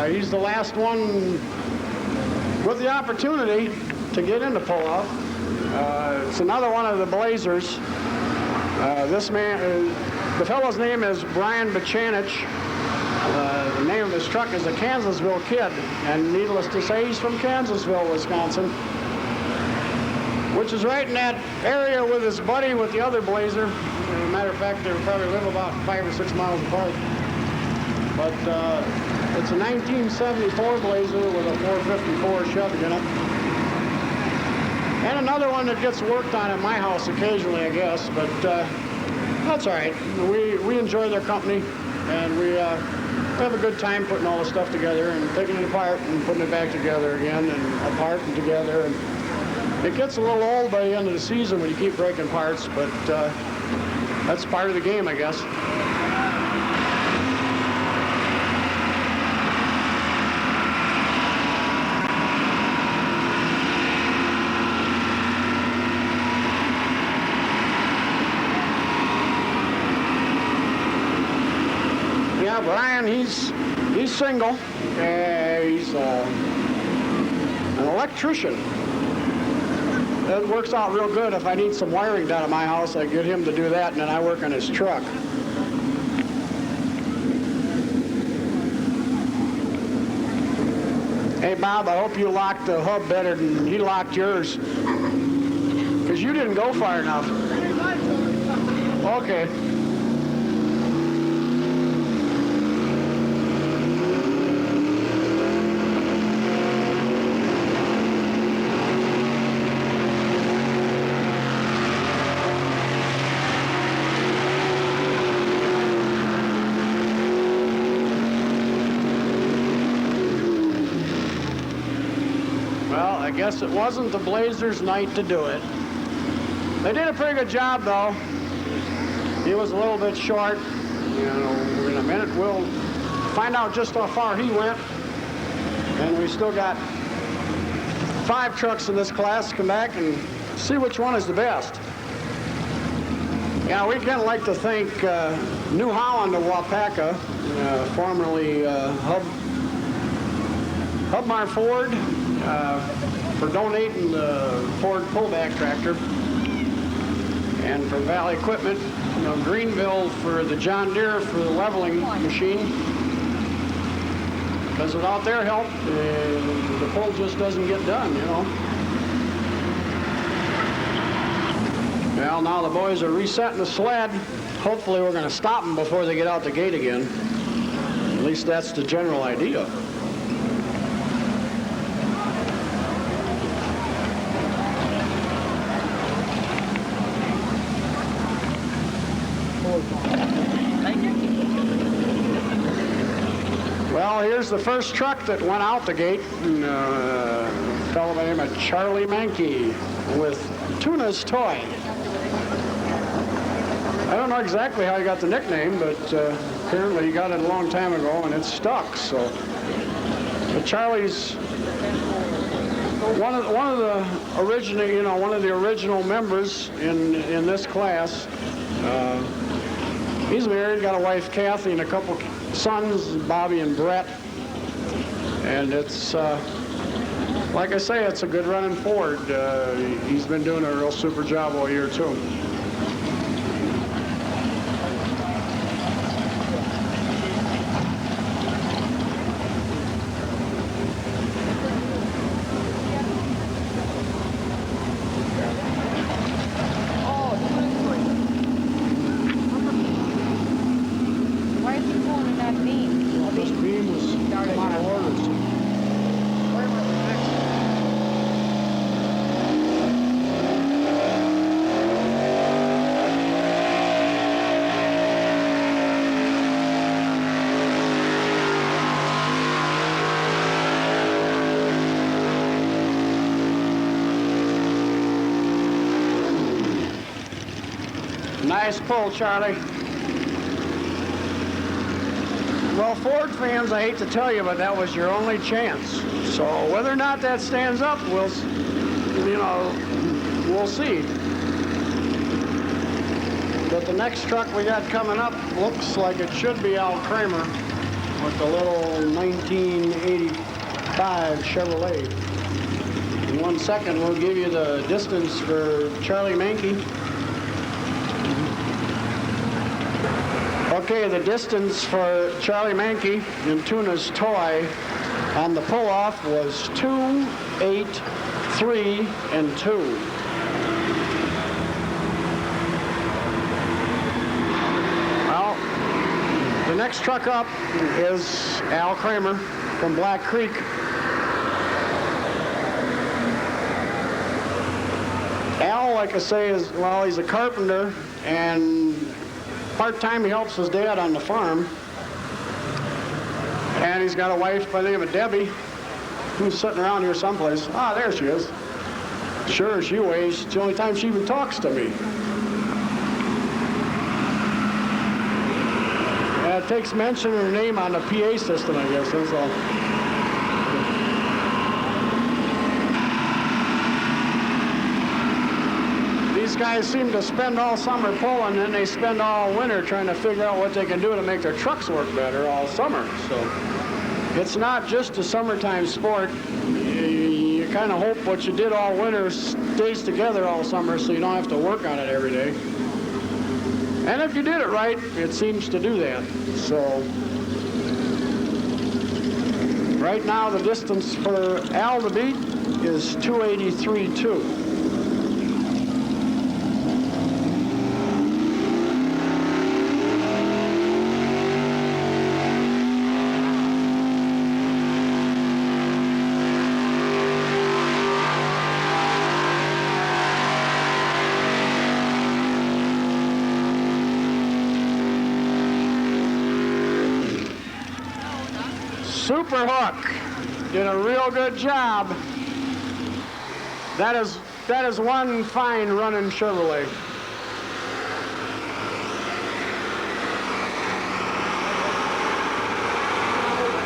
He's the last one with the opportunity to get into pull-off. It's another one of the Blazers. This man, the fellow's name is Brian Bachanich. The name of his truck is the Kansasville Kid, and needless to say, he's from Kansasville, Wisconsin, which is right in that area with his buddy with the other Blazer. As a matter of fact, they probably live about 5 or 6 miles apart. But it's a 1974 Blazer with a 454 Chevy in it. And another one that gets worked on at my house occasionally, I guess, but that's all right. We enjoy their company, and we have a good time putting all the stuff together and taking it apart and putting it back together again and apart and together. And it gets a little old by the end of the season when you keep breaking parts, but that's part of the game, I guess. Brian, he's single. He's an electrician. That works out real good. If I need some wiring done at my house, I get him to do that, and then I work on his truck. Hey, Bob, I hope you locked the hub better than he locked yours, because you didn't go far enough. Okay. I guess it wasn't the Blazers' night to do it. They did a pretty good job, though. He was a little bit short. In a minute we'll find out just how far he went. And we still got 5 trucks in this class. Come back and see which one is the best. Yeah, we'd kind of like to thank New Holland of Waupaca, formerly Hubmar Ford, for donating the Ford pullback tractor, and for Valley Equipment, Greenville for the John Deere for the leveling machine, because without their help, the pull just doesn't get done, you know. Well, now the boys are resetting the sled. Hopefully we're going to stop them before they get out the gate again. At least that's the general idea. Well, here's the first truck that went out the gate. A fellow by the name of Charlie Mankey with Tuna's Toy. I don't know exactly how he got the nickname, but apparently he got it a long time ago and it's stuck. So, but Charlie's one of the original, you know, one of the original members in this class. He's married, got a wife Kathy and a couple sons, Bobby and Brett. And it's like I say, it's a good running Ford. He's been doing a real super job all year too. Nice pull, Charlie. Well, Ford fans, I hate to tell you, but that was your only chance. So whether or not that stands up, we'll see. But the next truck we got coming up looks like it should be Al Kramer with the little 1985 Chevrolet. In 1 second, we'll give you the distance for Charlie Mankey. Okay, the distance for Charlie Mankey in Tuna's Toy on the pull-off was 2, 8, 3, and 2. Well, the next truck up is Al Kramer from Black Creek. Al, like I say, he's a carpenter, and part-time he helps his dad on the farm. And he's got a wife by the name of Debbie, who's sitting around here someplace. Ah, there she is. Sure as she weighs. It's the only time she even talks to me. It takes mentioning her name on the PA system, I guess, that's all. These guys seem to spend all summer pulling, and they spend all winter trying to figure out what they can do to make their trucks work better all summer. So it's not just a summertime sport. You kind of hope what you did all winter stays together all summer so you don't have to work on it every day. And if you did it right, it seems to do that. So right now the distance for Al to beat is 283.2. Super Hook did a real good job. That is one fine running Chevrolet.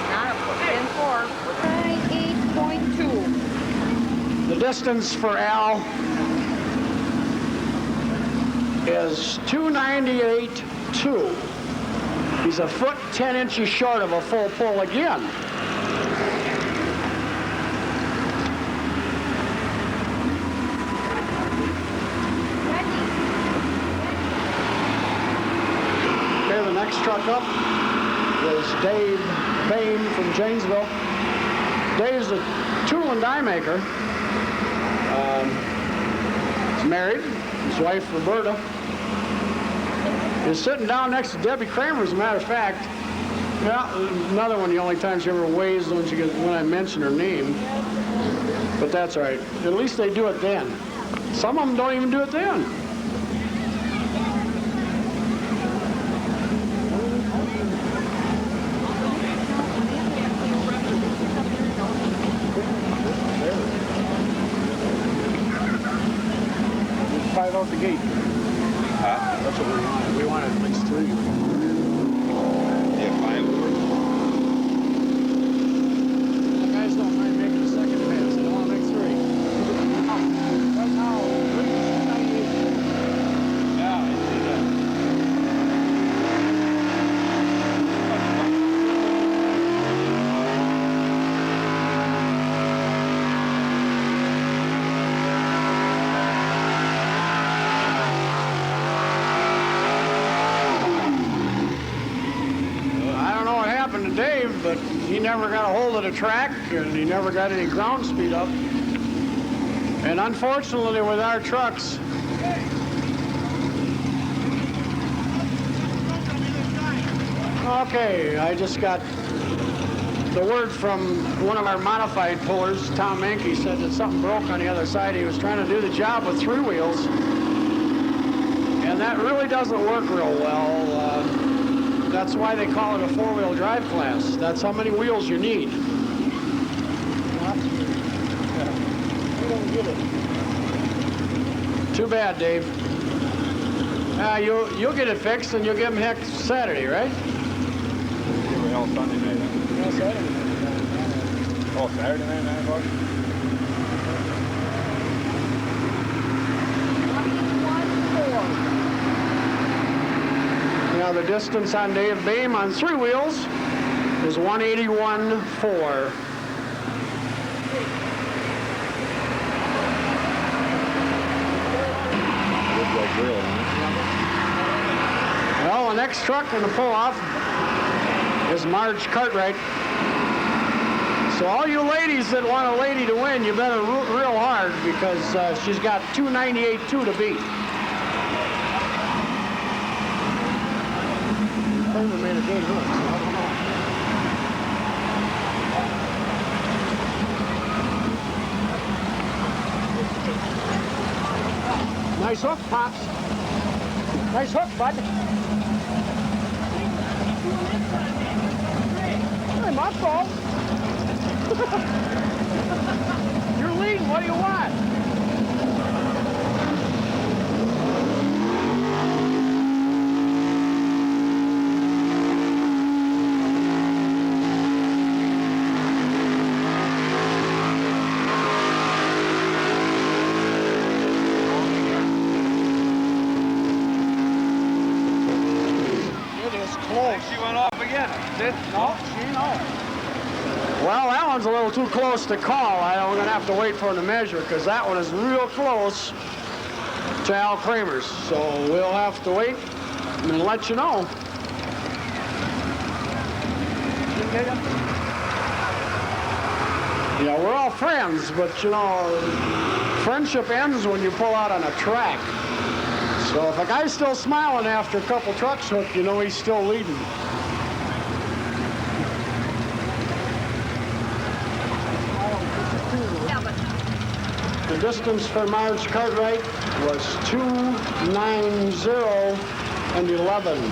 Not a 8.2. The distance for Al is 298.2. He's a foot 10 inches short of a full pull again. Okay, the next truck up is Dave Bain from Janesville. Dave's a tool and die maker. He's married. His wife, Roberta, is sitting down next to Debbie Kramer, as a matter of fact. Yeah, another one of the only times she ever weighs when I mention her name. But that's all right. At least they do it then. Some of them don't even do it then. Five out the gate. That's what we wanted. We wanted at least 3. Yeah, 5 over. The guys don't mind making a second pass. They don't want to make 3. Right now, yeah, I see that. Dave, but he never got a hold of the track and he never got any ground speed up. And unfortunately with our trucks, okay, I just got the word from one of our modified pullers, Tom Menke, said that something broke on the other side. He was trying to do the job with 3 wheels, and that really doesn't work real well. That's why they call it a 4-wheel drive class. That's how many wheels you need. Too bad, Dave. You'll get it fixed and you'll give them heck Saturday, right? Sunday night. No, Saturday. Oh, Saturday night, 9 o'clock? Now the distance on Dave Bain on 3 wheels is 181.4. Well, the next truck in the pull-off is Marge Cartwright. So all you ladies that want a lady to win, you better root real hard because she's got 298.2 to beat. Kramer made a good run, so I don't know. Nice hook, Pops. Nice hook, bud. Hey, my fault. You're leading. What do you want? No, well, that one's a little too close to call. I'm going to have to wait for him to measure because that one is real close to Al Kramer's. So we'll have to wait and let you know. You know, we're all friends, but, you know, friendship ends when you pull out on a track. So if a guy's still smiling after a couple trucks hooked, you know he's still leading. The distance for Marge Cartwright was 2:90 and 11.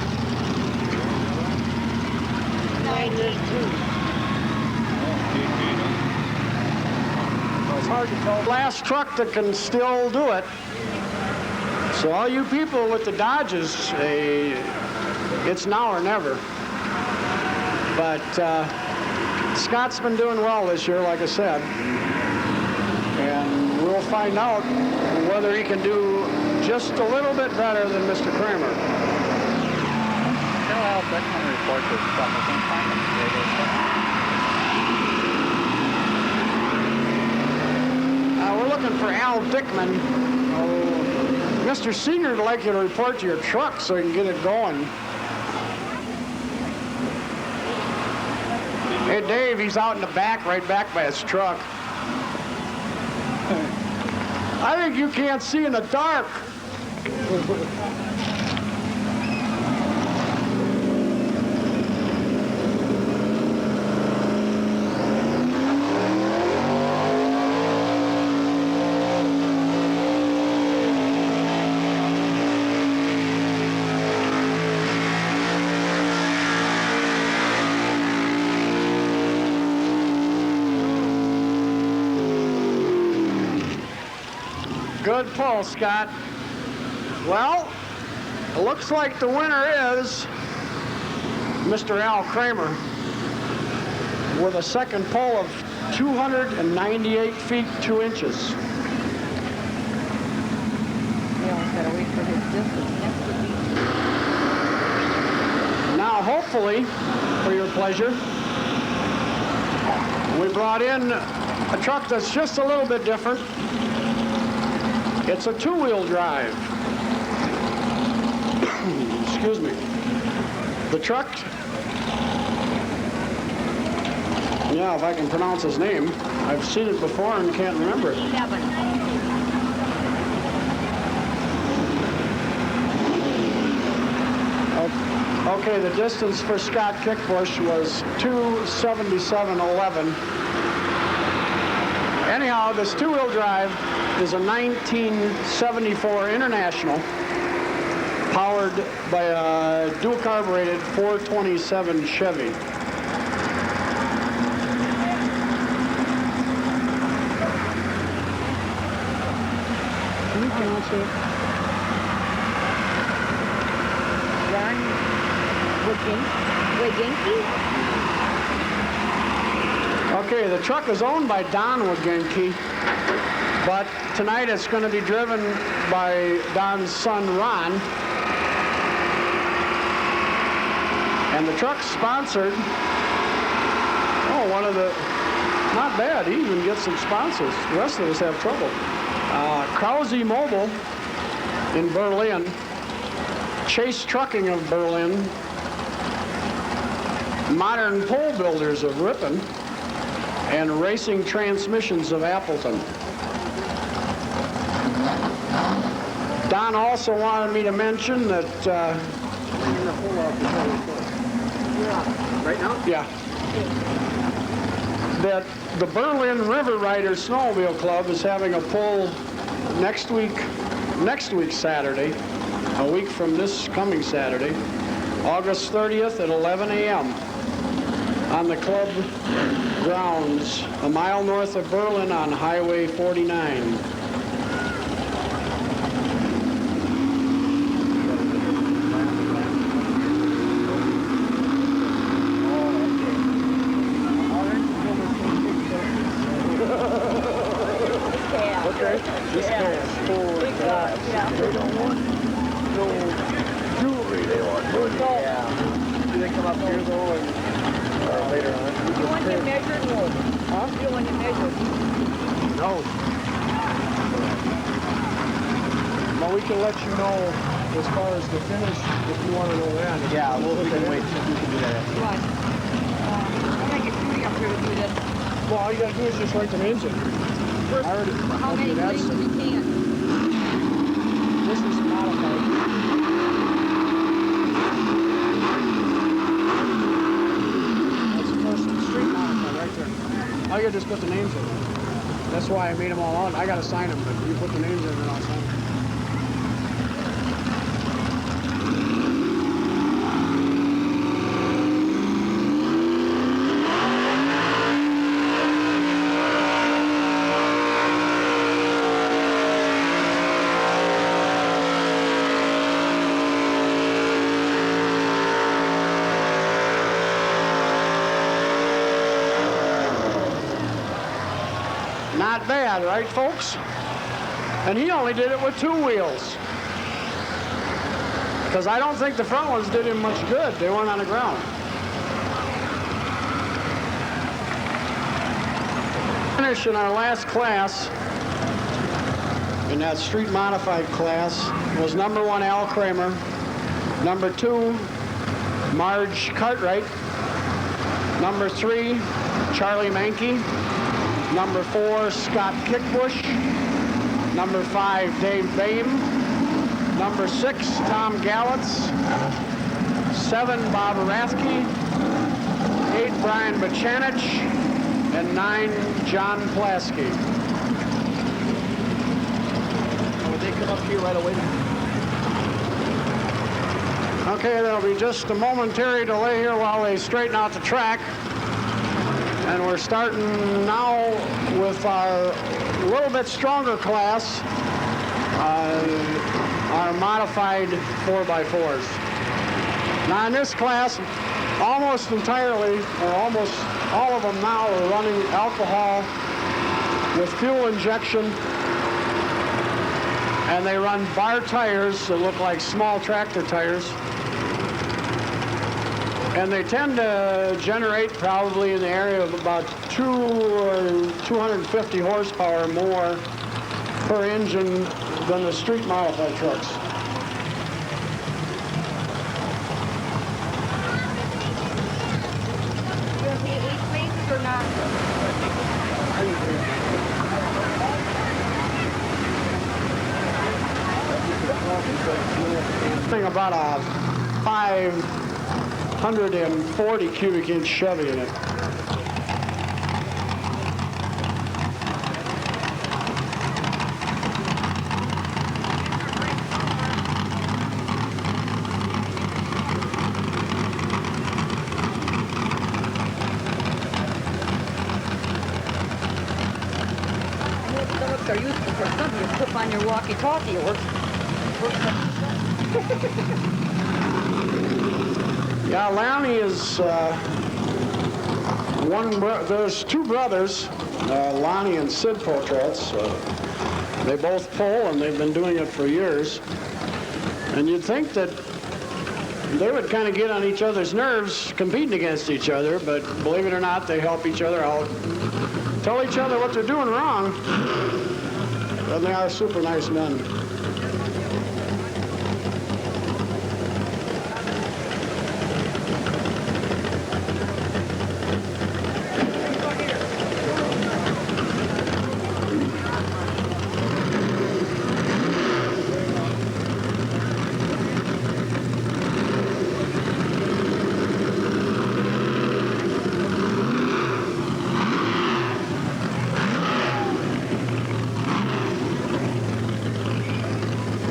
9:82. It's hard to tell. Last truck that can still do it. So all you people with the Dodges, it's now or never. But Scott's been doing well this year, like I said. And we'll find out whether he can do just a little bit better than Mr. Kramer. Al Beckman report this from the same time. We're looking for Al Dickman. Mr. Seeger would like you to report to your truck so you can get it going. Hey, Dave, he's out in the back, right back by his truck. I think you can't see in the dark. Good pull, Scott. Well, it looks like the winner is Mr. Al Kramer with a second pull of 298 feet 2 inches. Now, hopefully, for your pleasure, we brought in a truck that's just a little bit different. It's a two-wheel drive. Excuse me. The truck, yeah, if I can pronounce his name. I've seen it before and can't remember it. Okay, the distance for Scott Kickbush was 277.11. Anyhow, this two-wheel drive is a 1974 International powered by a dual carbureted 427 Chevy. Can you pronounce it? Wagenki? Okay, the truck is owned by Don Wagenki, but tonight it's going to be driven by Don's son, Ron. And the truck's sponsored, one of the, not bad, he even gets some sponsors. The rest of us have trouble. Krause Mobile in Berlin, Chase Trucking of Berlin, Modern Pole Builders of Ripon, and Racing Transmissions of Appleton. Don also wanted me to mention that... right now? Yeah. That the Berlin River Riders Snowmobile Club is having a pull next week Saturday, a week from this coming Saturday, August 30th at 11 a.m. on the club grounds, a mile north of Berlin on Highway 49. We can let you know as far as the finish if you want to know that. Yeah, we can wait. We can do that. What? I'm going to get Judy up here to do this. Well, all you got to do is just write the names in. How many things we can? This is modified. That's the first street modified right there. All you got to just put the names in. That's why I made them all out. I got to sign them, but you put the names in and I'll sign them. Not bad, right, folks? And he only did it with two wheels. Because I don't think the front ones did him much good. They weren't on the ground. Finish in our last class, in that street modified class, was number 1 Al Kramer, number 2 Marge Cartwright, Number 3, Charlie Mankey. Number 4, Scott Kickbush. Number 5, Dave Bame. Number 6, Tom Gallitz. 7, Bob Rathke. 8, Brian Bachanich. And 9, John Plasky. Would they come up here right away? Okay, there'll be just a momentary delay here while they straighten out the track. And we're starting now with our little bit stronger class, our modified 4x4s. Now in this class, almost entirely, or almost all of them now are running alcohol with fuel injection, and they run bar tires that look like small tractor tires. And they tend to generate probably in the area of about 250 horsepower more per engine than the street modified trucks. Will he 8 places or not? Thing about a 540 cubic inch Chevy in it. Are useful for something you put on your walkie-talkie. It works. Yeah, Lanny is there's 2 brothers, Lonnie and Sid Potratz. They both pull, and they've been doing it for years. And you'd think that they would kind of get on each other's nerves competing against each other, but believe it or not, they help each other out, tell each other what they're doing wrong, and they are super nice men.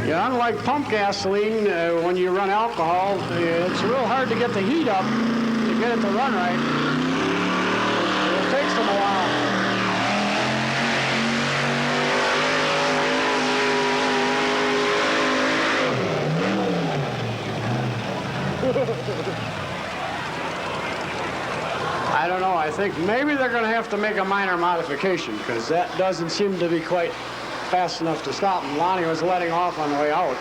Unlike pump gasoline, when you run alcohol, it's real hard to get the heat up to get it to run right. It takes them a while. I don't know. I think maybe they're going to have to make a minor modification, because that doesn't seem to be quite fast enough to stop him. Lonnie was letting off on the way out.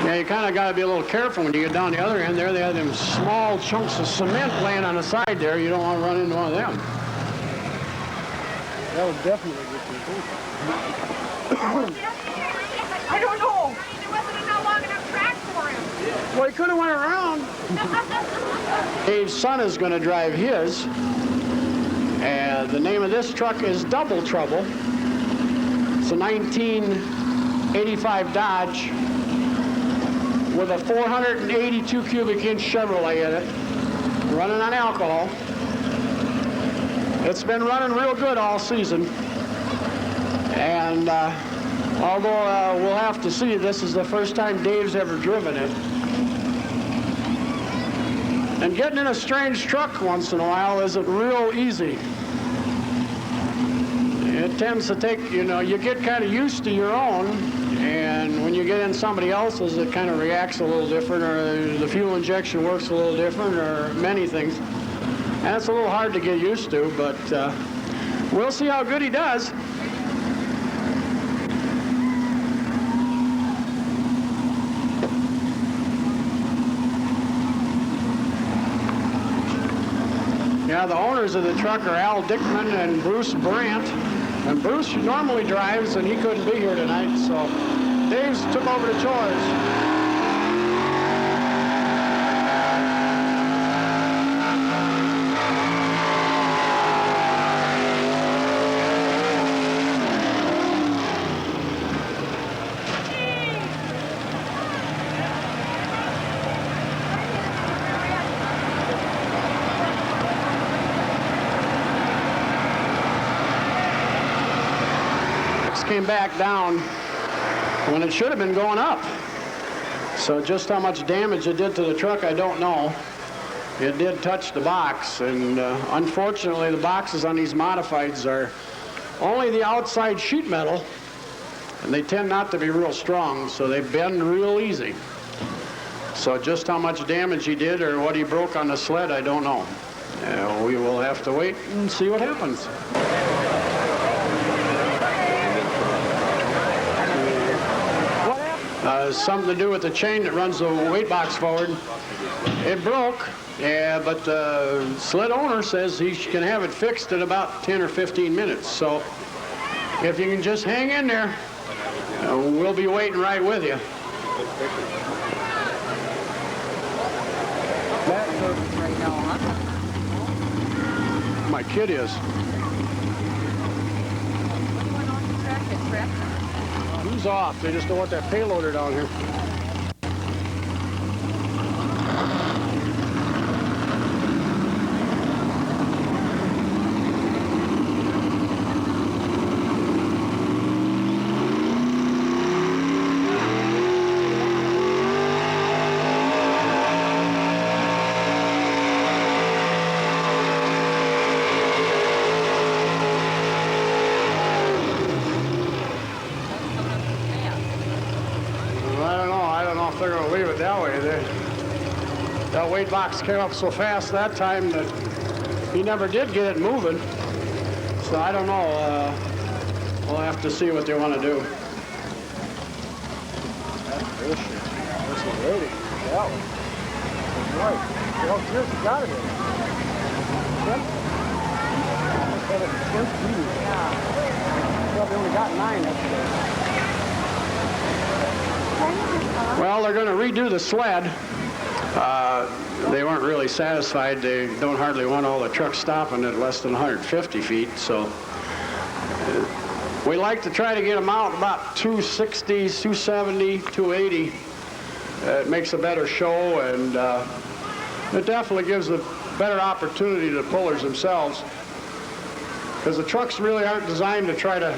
Yeah, you kind of got to be a little careful when you get down the other end there. They have them small chunks of cement laying on the side there. You don't want to run into one of them. That would definitely get you. I don't know. There wasn't enough long enough track for him. Well, he could have went around. Dave's son is going to drive his. And the name of this truck is Double Trouble. It's a 1985 Dodge with a 482 cubic inch Chevrolet in it, running on alcohol. It's been running real good all season. And although we'll have to see, this is the first time Dave's ever driven it. And getting in a strange truck once in a while isn't real easy. It tends to take, you get kind of used to your own, and when you get in somebody else's, it kind of reacts a little different, or the fuel injection works a little different, or many things. And it's a little hard to get used to, but we'll see how good he does. Yeah, the owners of the truck are Al Dickman and Bruce Brandt. And Bruce normally drives, and he couldn't be here tonight, so Dave's took over the chores. Came back down when it should have been going up. So just how much damage it did to the truck, I don't know. It did touch the box, and unfortunately the boxes on these modifieds are only the outside sheet metal, and they tend not to be real strong, so they bend real easy. So just how much damage he did or what he broke on the sled, I don't know. We will have to wait and see what happens. Something to do with the chain that runs the weight box forward. It broke, but the sled owner says he can have it fixed in about 10 or 15 minutes. So if you can just hang in there, we'll be waiting right with you. My kid is. Who's off? They just don't want that payloader down here. That weight box came up so fast that time that he never did get it moving. So I don't know. We'll have to see what they want to do. This is ready. That one. That's right. Well, here's the got it in. Well, they only got 9 yesterday. Well, they're going to redo the sled. They weren't really satisfied. They don't hardly want all the trucks stopping at less than 150 feet. So we like to try to get them out about 260, 270, 280. It makes a better show, and it definitely gives a better opportunity to the pullers themselves, because the trucks really aren't designed to try to,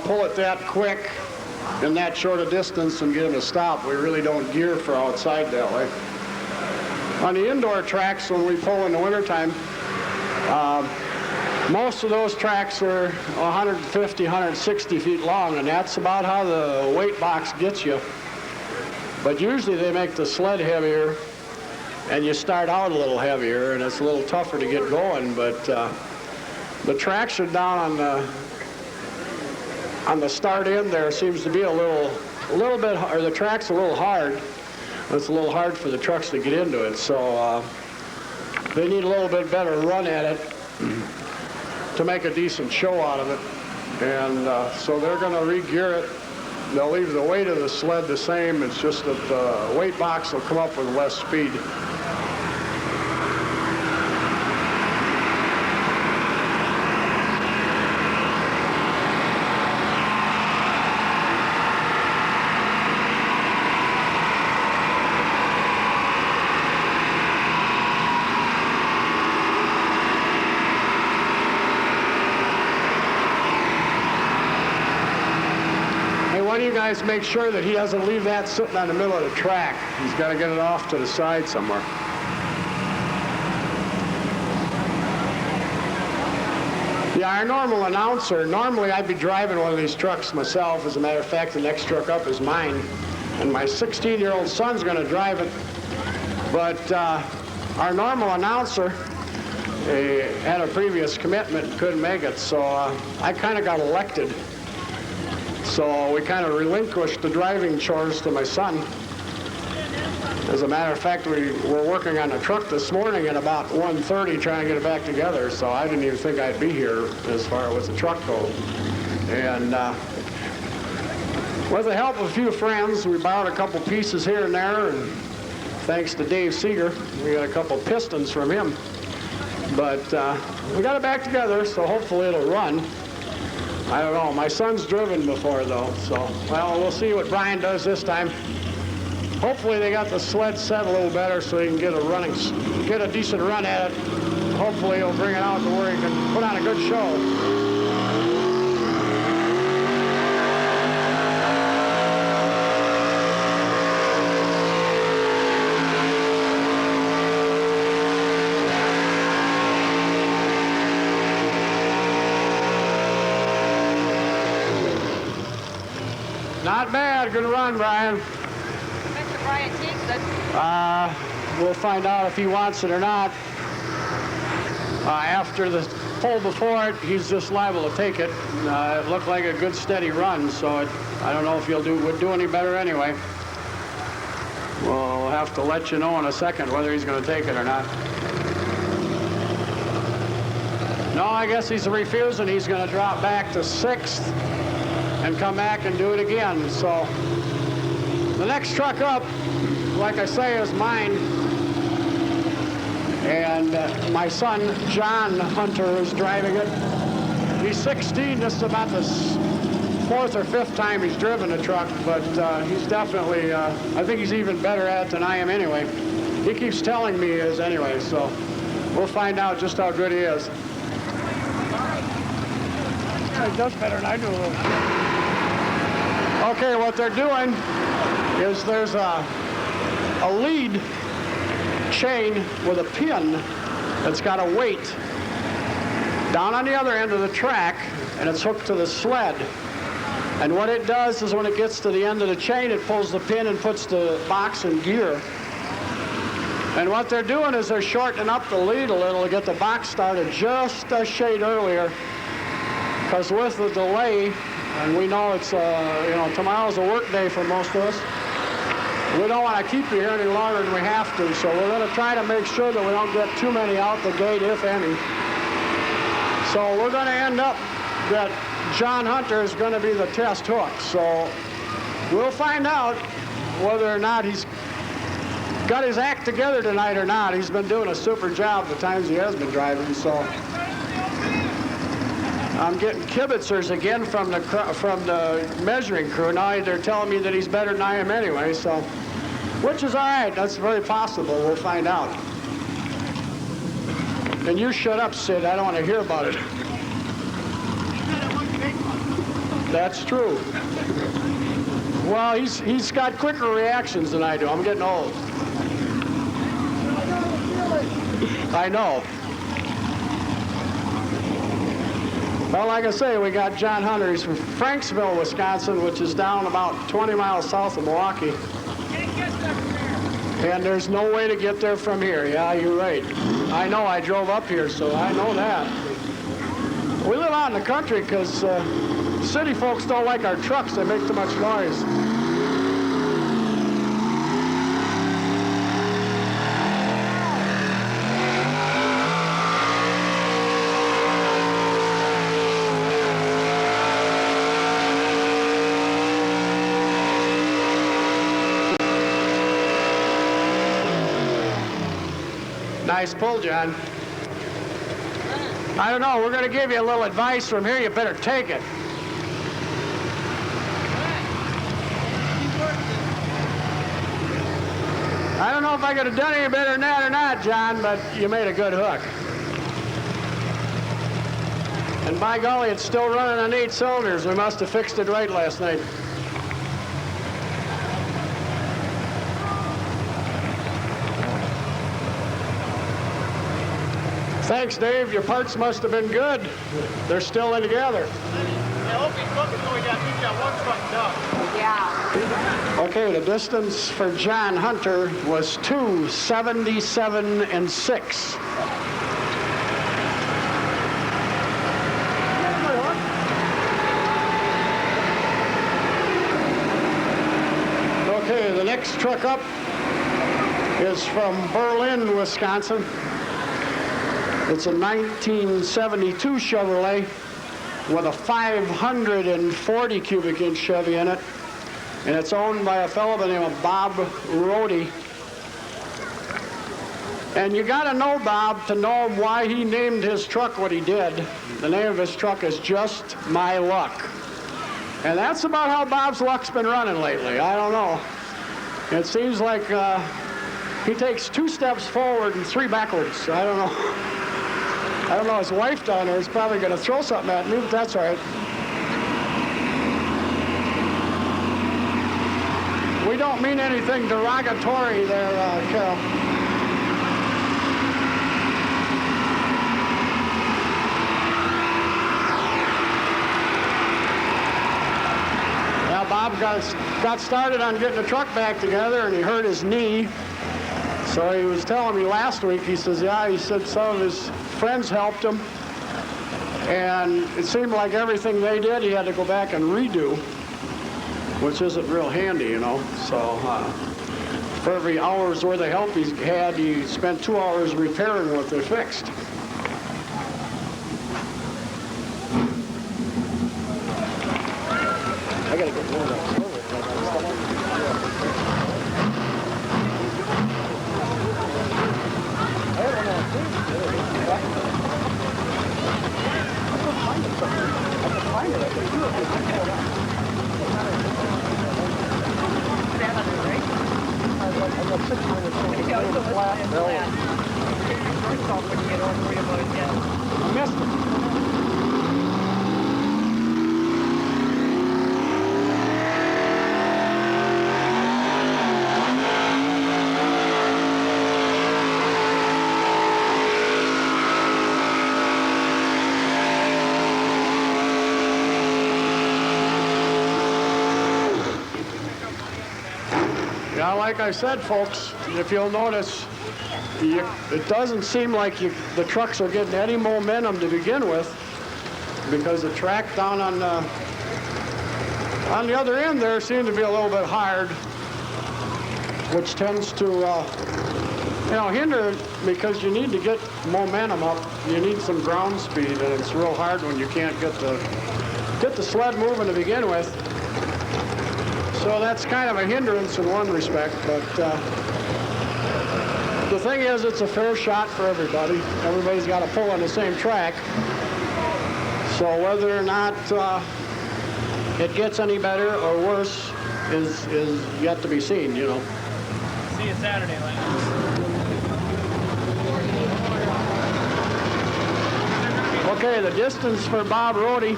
pull it that quick in that short a distance and get them to stop. We really don't gear for outside that way. On the indoor tracks, when we pull in the wintertime, most of those tracks are 150, 160 feet long, and that's about how the weight box gets you. But usually they make the sled heavier, and you start out a little heavier, and it's a little tougher to get going, but the traction down on the start end there seems to be a little bit, or the track's a little hard. It's a little hard for the trucks to get into it, so they need a little bit better run at it to make a decent show out of it. And so they're going to re-gear it. They'll leave the weight of the sled the same. It's just that the weight box will come up with less speed. One of you guys make sure that he doesn't leave that sitting on the middle of the track. He's got to get it off to the side somewhere. Yeah, our normal announcer, normally I'd be driving one of these trucks myself. As a matter of fact, the next truck up is mine. And my 16-year-old son's going to drive it. But our normal announcer had a previous commitment and couldn't make it. So I kind of got elected. So we kind of relinquished the driving chores to my son. As a matter of fact, we were working on the truck this morning at about 1:30 trying to get it back together, so I didn't even think I'd be here as far as the truck goes. And with the help of a few friends, we borrowed a couple pieces here and there, and thanks to Dave Seeger, we got a couple pistons from him. But we got it back together, so hopefully it'll run. I don't know. My son's driven before, though, so, well, we'll see what Brian does this time. Hopefully they got the sled set a little better so he can get a decent run at it. Hopefully he'll bring it out to where he can put on a good show. Not bad. Good run, Brian. Mr. Brian takes it. We'll find out if he wants it or not. After the hole before it, he's just liable to take it. It looked like a good steady run, so I don't know if would do any better anyway. We'll have to let you know in a second whether he's going to take it or not. No, I guess he's refusing. He's going to drop back to 6th and come back and do it again. So the next truck up, like I say, is mine. And my son, John Hunter, is driving it. He's 16. This is about the 4th or 5th time he's driven a truck, but he's definitely, I think he's even better at it than I am anyway. He keeps telling me he is anyway, so we'll find out just how good he is. Yeah, he does better than I do a little bit. Okay, what they're doing is there's a lead chain with a pin that's got a weight down on the other end of the track, and it's hooked to the sled. And what it does is when it gets to the end of the chain, it pulls the pin and puts the box in gear. And what they're doing is they're shortening up the lead a little to get the box started just a shade earlier, because with the delay, and we know it's, tomorrow's a work day for most of us. We don't want to keep you here any longer than we have to, so we're going to try to make sure that we don't get too many out the gate, if any. So we're going to end up that John Hunter is going to be the test hook. So we'll find out whether or not he's got his act together tonight or not. He's been doing a super job the times he has been driving, so. I'm getting kibitzers again from the measuring crew. Now they're telling me that he's better than I am anyway, so, which is all right. That's very possible. We'll find out. And you shut up, Sid. I don't want to hear about it. That's true. Well, he's got quicker reactions than I do. I'm getting old. I know. Well, like I say, we got John Hunter. He's from Franksville, Wisconsin, which is down about 20 miles south of Milwaukee. And there's no way to get there from here. Yeah, you're right. I know. I drove up here, so I know that. We live out in the country because city folks don't like our trucks. They make too much noise. Nice pull, John. I don't know. We're going to give you a little advice from here. You better take it. I don't know if I could have done any better than that or not, John, but you made a good hook. And by golly, it's still running on 8 cylinders. We must have fixed it right last night. Thanks, Dave. Your parts must have been good. They're still in together. Yeah. Okay, the distance for John Hunter was 2:77 6. Okay, the next truck up is from Berlin, Wisconsin. It's a 1972 Chevrolet with a 540 cubic inch Chevy in it. And it's owned by a fellow by the name of Bob Rohde. And you got to know Bob to know why he named his truck what he did. The name of his truck is Just My Luck. And that's about how Bob's luck's been running lately. I don't know. It seems like he takes 2 steps forward and 3 backwards. I don't know. I don't know. His wife down there is probably going to throw something at me, but that's all right. We don't mean anything derogatory there, Carol. Now, Bob got started on getting the truck back together, and he hurt his knee. So he was telling me last week, he says, yeah, he said some of his friends helped him. And it seemed like everything they did, he had to go back and redo, which isn't real handy, you know. So for every hour's worth of help he had, he spent 2 hours repairing what they fixed. I gotta get rid of that. I missed it. Yeah, like I said, folks, if you'll notice, it doesn't seem like the trucks are getting any momentum to begin with, because the track down on the other end there seemed to be a little bit hard, which tends to hinder it, because you need to get momentum up. You need some ground speed, and it's real hard when you can't get the sled moving to begin with. So that's kind of a hindrance in one respect, but the thing is, it's a fair shot for everybody. Everybody's got to pull on the same track. So whether or not it gets any better or worse is yet to be seen, you know. See you Saturday, Lance. Okay, the distance for Bob Rohde,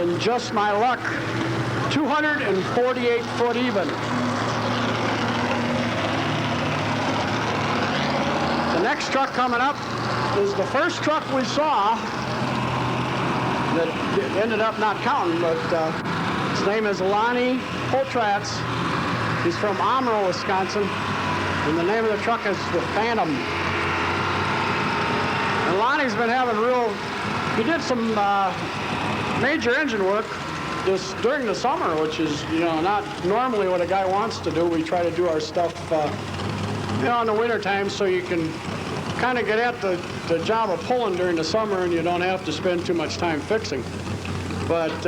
in Just My Luck, 248 foot even. The next truck coming up is the first truck we saw that ended up not counting, but his name is Lonnie Holtratz. He's from Amro, Wisconsin, and the name of the truck is the Phantom. And Lonnie's been having he did some major engine work during the summer, which is, not normally what a guy wants to do. We try to do our stuff, in the winter time, so you can kind of get at the job of pulling during the summer, and you don't have to spend too much time fixing. But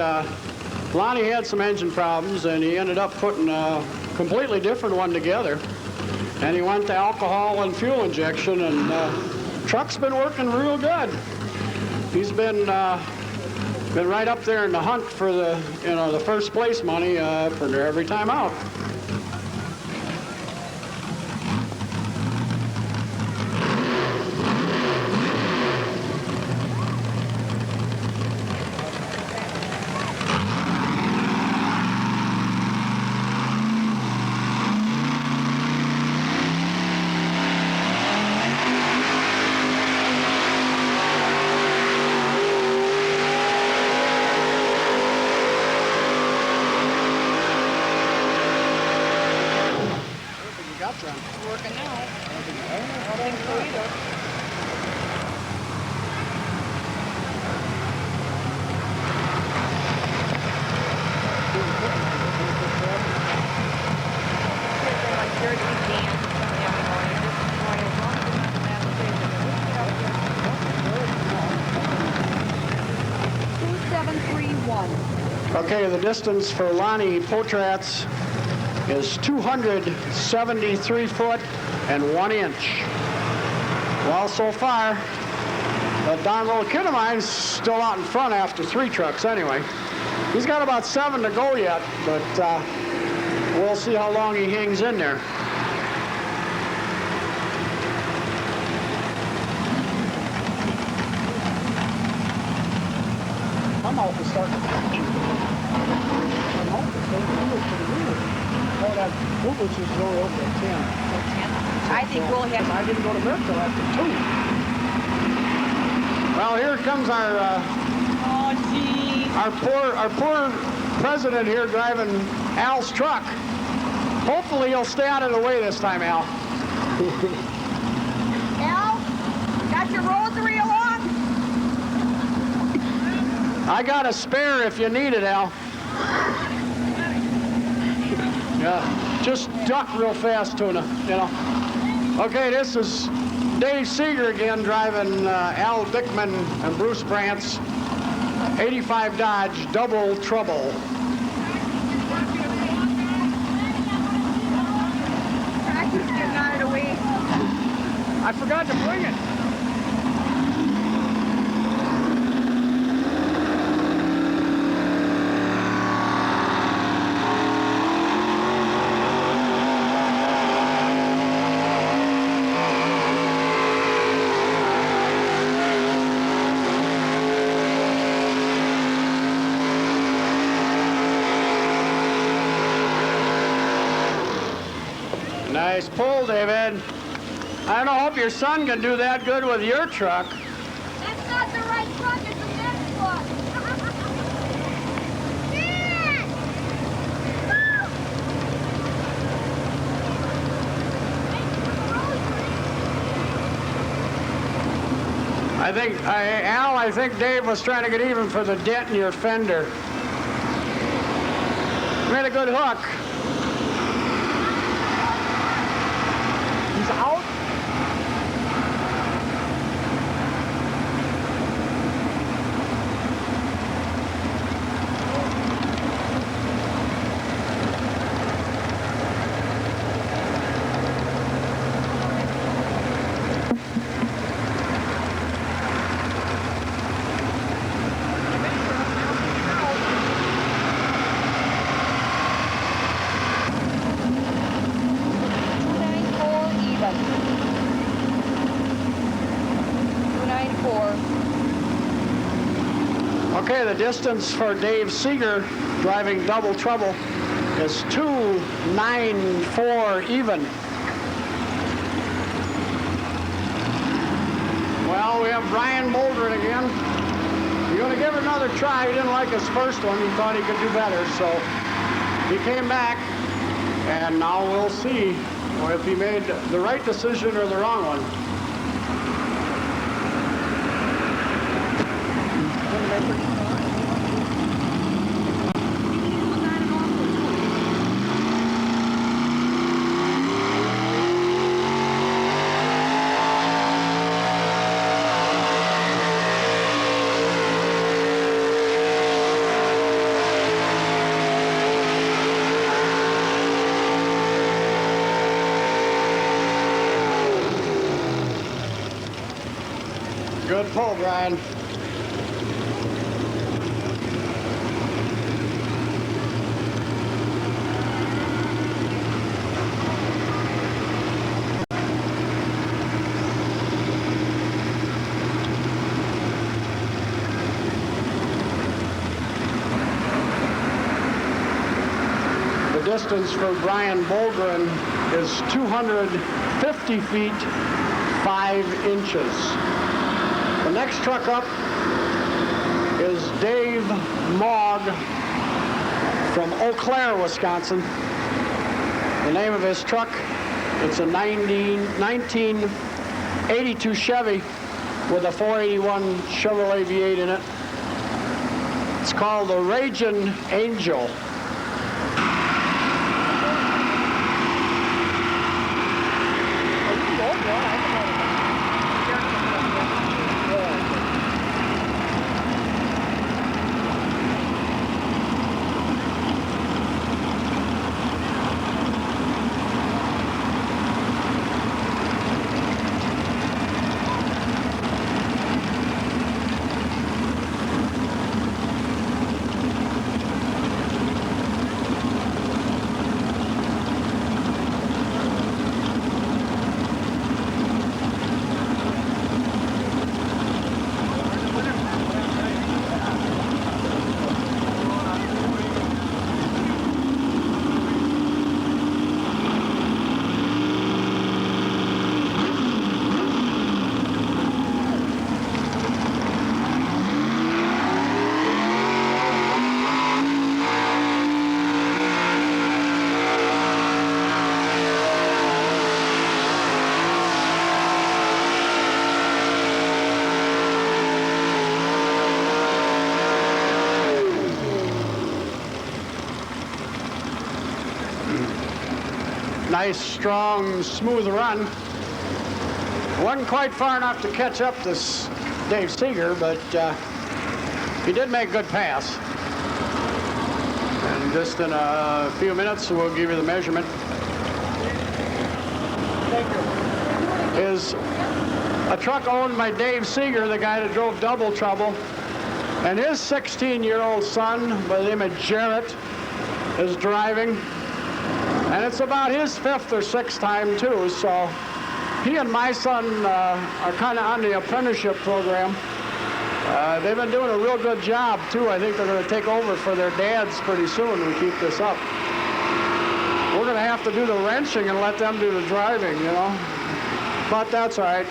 Lonnie had some engine problems, and he ended up putting a completely different one together. And he went to alcohol and fuel injection, and truck's been working real good. He's been right up there in the hunt for the first place money for every time out. 731. Okay, the distance for Lonnie Potratz is 273 foot and 1 inch. Well, so far, the darn little kid of mine's still out in front after 3 trucks anyway. He's got about 7 to go yet, but we'll see how long he hangs in there. I'm out to start. I'm out to start the wheels for the wheels. Oh, that Bublis is only open at 10. I think we'll have... I didn't go to bed till after 2. Well, here comes our Oh, gee. our poor president here driving Al's truck. Hopefully he'll stay out of the way this time, Al. Al, got your rosary along? I got a spare if you need it, Al. Yeah, just duck real fast, Tuna, you know. Okay, this is Dave Seeger again driving Al Dickman and Bruce Brandt's 85 Dodge Double Trouble. I keep getting out of the way. I forgot to bring it. Nice pull, David. I don't hope your son can do that good with your truck. That's not the right truck, it's the next one. Dad! Al, I think Dave was trying to get even for the dent in your fender. Made a good hook. He's out. Okay, the distance for Dave Seeger driving Double Trouble is 294 even. Well, we have Brian Boldrin again. He's going to give it another try. He didn't like his first one. He thought he could do better, so he came back, and now we'll see if he made the right decision or the wrong one. Good pull, Brian. The distance for Brian Boldrin is 250 feet, 5 inches. The next truck up is Dave Mogg from Eau Claire, Wisconsin. The name of his truck, it's a 1982 Chevy with a 481 Chevrolet V8 in it. It's called the Ragin' Angel. Nice, strong, smooth run. Wasn't quite far enough to catch up to Dave Seeger, but he did make a good pass. And just in a few minutes, we'll give you the measurement. Is a truck owned by Dave Seeger, the guy that drove Double Trouble, and his 16-year-old son by the name of Jarrett is driving, and it's about his 5th or 6th time too, so he and my son are kind of on the apprenticeship program. They've been doing a real good job too. I think they're going to take over for their dads pretty soon when we keep this up. We're going to have to do the wrenching and let them do the driving, you know. But that's all right.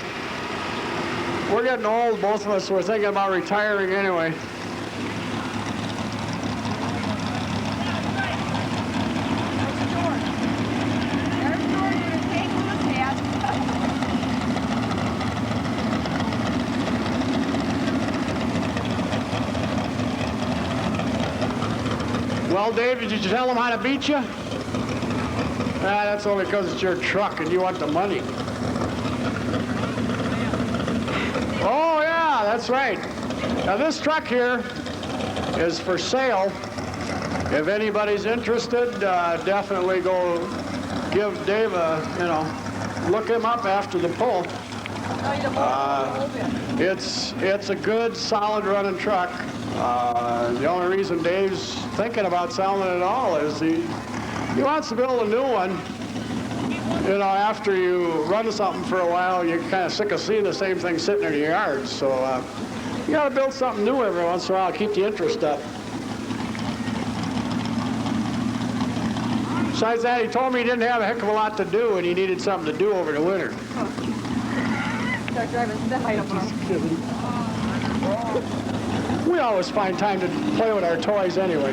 We're getting old, both of us. We're thinking about retiring anyway. Well, Dave, did you tell them how to beat you? That's only because it's your truck and you want the money. Oh, yeah, that's right. Now, this truck here is for sale. If anybody's interested, definitely go give Dave a, look him up after the pull. It's a good, solid running truck. The only reason Dave's thinking about selling it at all is he wants to build a new one. You know, after you run something for a while, you're kind of sick of seeing the same thing sitting in your yard. So you got to build something new every once in a while to keep the interest up. Besides that, he told me he didn't have a heck of a lot to do and he needed something to do over the winter. Start driving the height up We always find time to play with our toys anyway.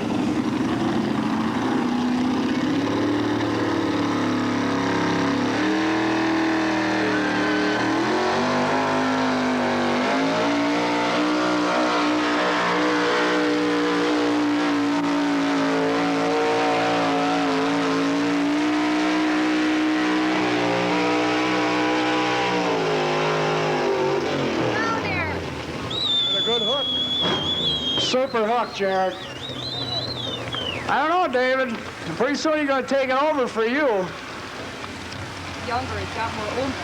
Super hook, Jared. I don't know, David. Pretty soon you're going to take it over for you. Younger, he's got more oomph.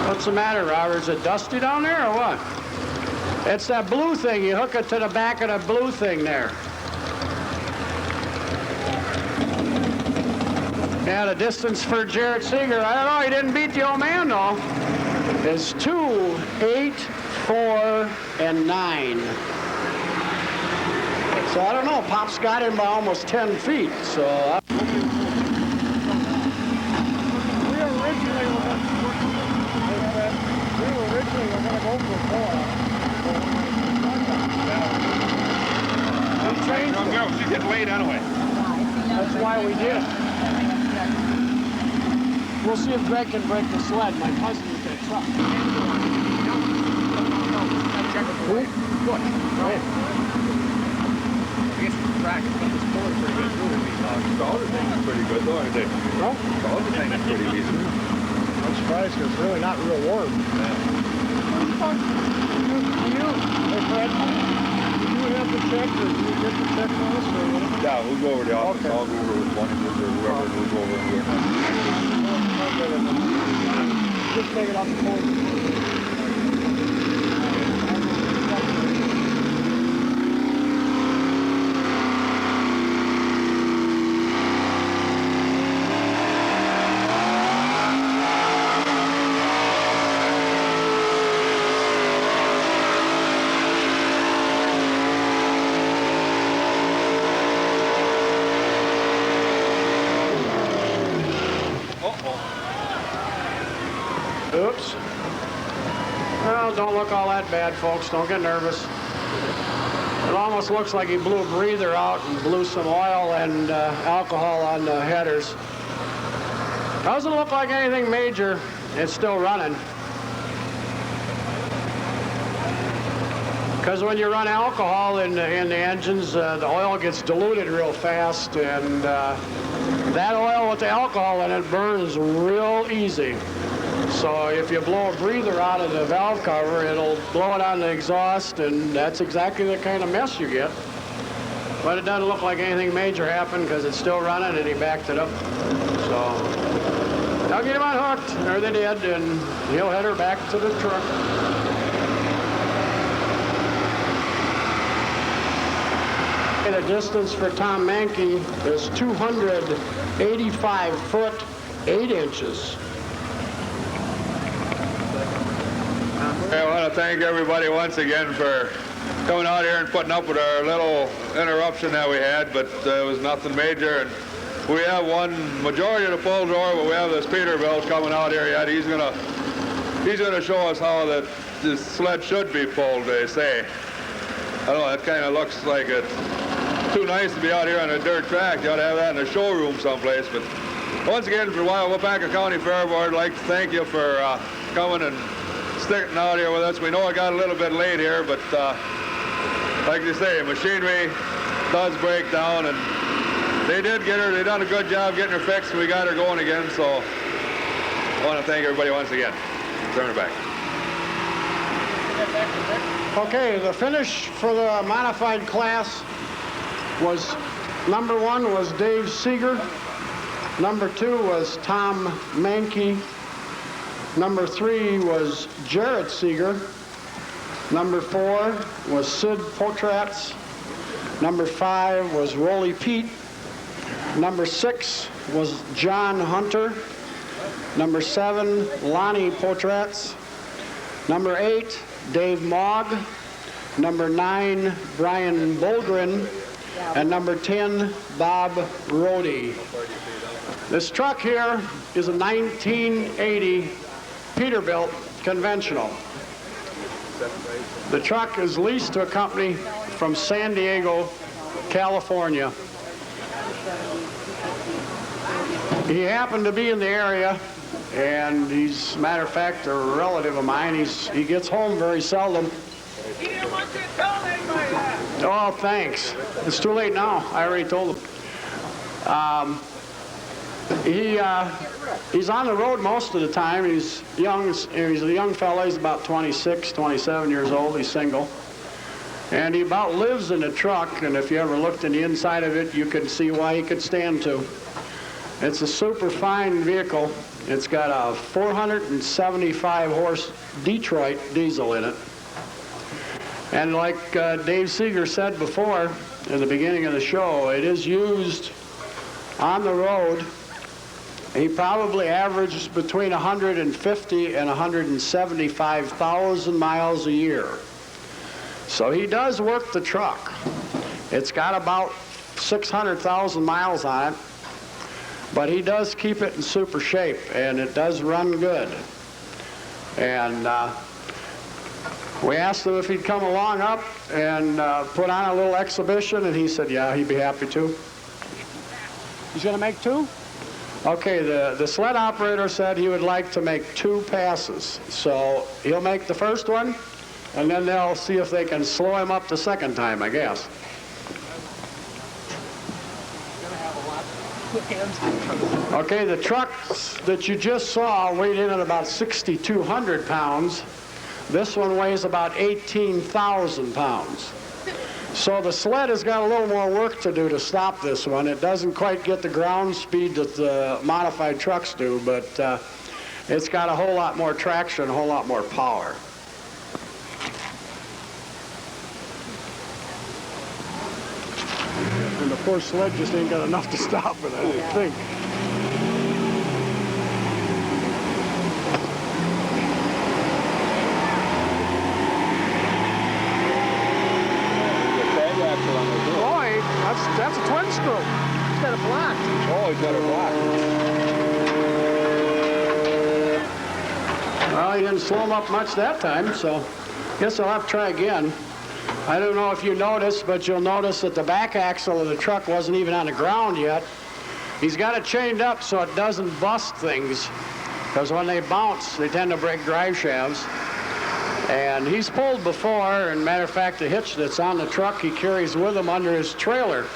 What's the matter, Robert? Is it dusty down there or what? It's that blue thing. You hook it to the back of the blue thing there. Yeah, the distance for Jarrett Seeger, I don't know, he didn't beat the old man, though. It's 2, 8, 4, and 9. So I don't know, Pop's got him by almost 10 feet, so... We originally were going to go for 4. We changed it. She's getting late anyway. That's why we did. We'll see if Greg can break the sled. My cousin with that truck. Who? What? Right. I guess the track is pretty good too. The other thing is pretty good though, isn't it? Huh? The other thing is pretty decent. I'm surprised because it's really not real warm. Yeah. Hey, Fred, do you have the check or do you get the check for us or whatever? Yeah, we'll go over the office. Okay. I'll go over with one or whoever. We'll go over here. Just take it off the phone. Oops. Well, don't look all that bad, folks. Don't get nervous. It almost looks like he blew a breather out and blew some oil and alcohol on the headers. Doesn't look like anything major. It's still running. Because when you run alcohol in the engines, the oil gets diluted real fast, and that oil with the alcohol in it burns real easy. So if you blow a breather out of the valve cover, it'll blow it on the exhaust, and that's exactly the kind of mess you get. But it doesn't look like anything major happened because it's still running, and he backed it up. So I'll get him unhooked, or they did, and he'll head her back to the truck. The distance for Tom Mankey is 285 foot 8 inches. I want to thank everybody once again for coming out here and putting up with our little interruption that we had, but it was nothing major. And we have one majority of the pull drawer, but we have this Peterbilt coming out here yet. He's gonna show us how this sled should be pulled, they say. I don't know, it kind of looks like it's too nice to be out here on a dirt track. You ought to have that in a showroom someplace. But once again, for Waupaca County Fair Board, I'd like to thank you for coming and sticking out here with us. We know it got a little bit late here, but like you say, machinery does break down, and they done a good job getting her fixed, and we got her going again. So I want to thank everybody once again. Turn it back. Okay, the finish for the modified class was number 1 was Dave Seeger, number 2 was Tom Mankey, number 3 was Jared Seeger, number 4 was Sid Potratz, number 5 was Rolly Pete, number 6 was John Hunter, number 7 Lonnie Potratz, number 8 Dave Mogg, number 9 Brian Bolgren, and number 10 Bob Rohde. This truck here is a 1980 Peterbilt conventional. The truck is leased to a company from San Diego, California. He happened to be in the area, and he's, matter of fact, a relative of mine. He gets home very seldom. He didn't want you to tell anybody that. Oh, thanks. It's too late now. I already told him. He's on the road most of the time. He's young. He's a young fella. He's about 26, 27 years old. He's single. And he about lives in the truck, and if you ever looked in the inside of it, you could see why he could stand to. It's a super fine vehicle. It's got a 475 horse Detroit diesel in it. And like Dave Seeger said before, in the beginning of the show, it is used on the road. He probably averages between 150 and 175,000 miles a year. So he does work the truck. It's got about 600,000 miles on it, but he does keep it in super shape, and it does run good. And we asked him if he'd come along up and put on a little exhibition, and he said, yeah, he'd be happy to. He's going to make 2? Okay, the sled operator said he would like to make 2 passes. So he'll make the first one, and then they'll see if they can slow him up the second time, I guess. Okay, the trucks that you just saw weighed in at about 6,200 pounds. This one weighs about 18,000 pounds. So the sled has got a little more work to do to stop this one. It doesn't quite get the ground speed that the modified trucks do, but it's got a whole lot more traction, a whole lot more power. And the poor sled just ain't got enough to stop it, I don't think. Boy, that's a twin screw. He's got it blocked. Oh, he's got it blocked. Well, he didn't slow him up much that time, so I guess I'll have to try again. I don't know if you noticed, but you'll notice that the back axle of the truck wasn't even on the ground yet. He's got it chained up so it doesn't bust things, because when they bounce, they tend to break drive shafts. And he's pulled before, and matter of fact, the hitch that's on the truck he carries with him under his trailer.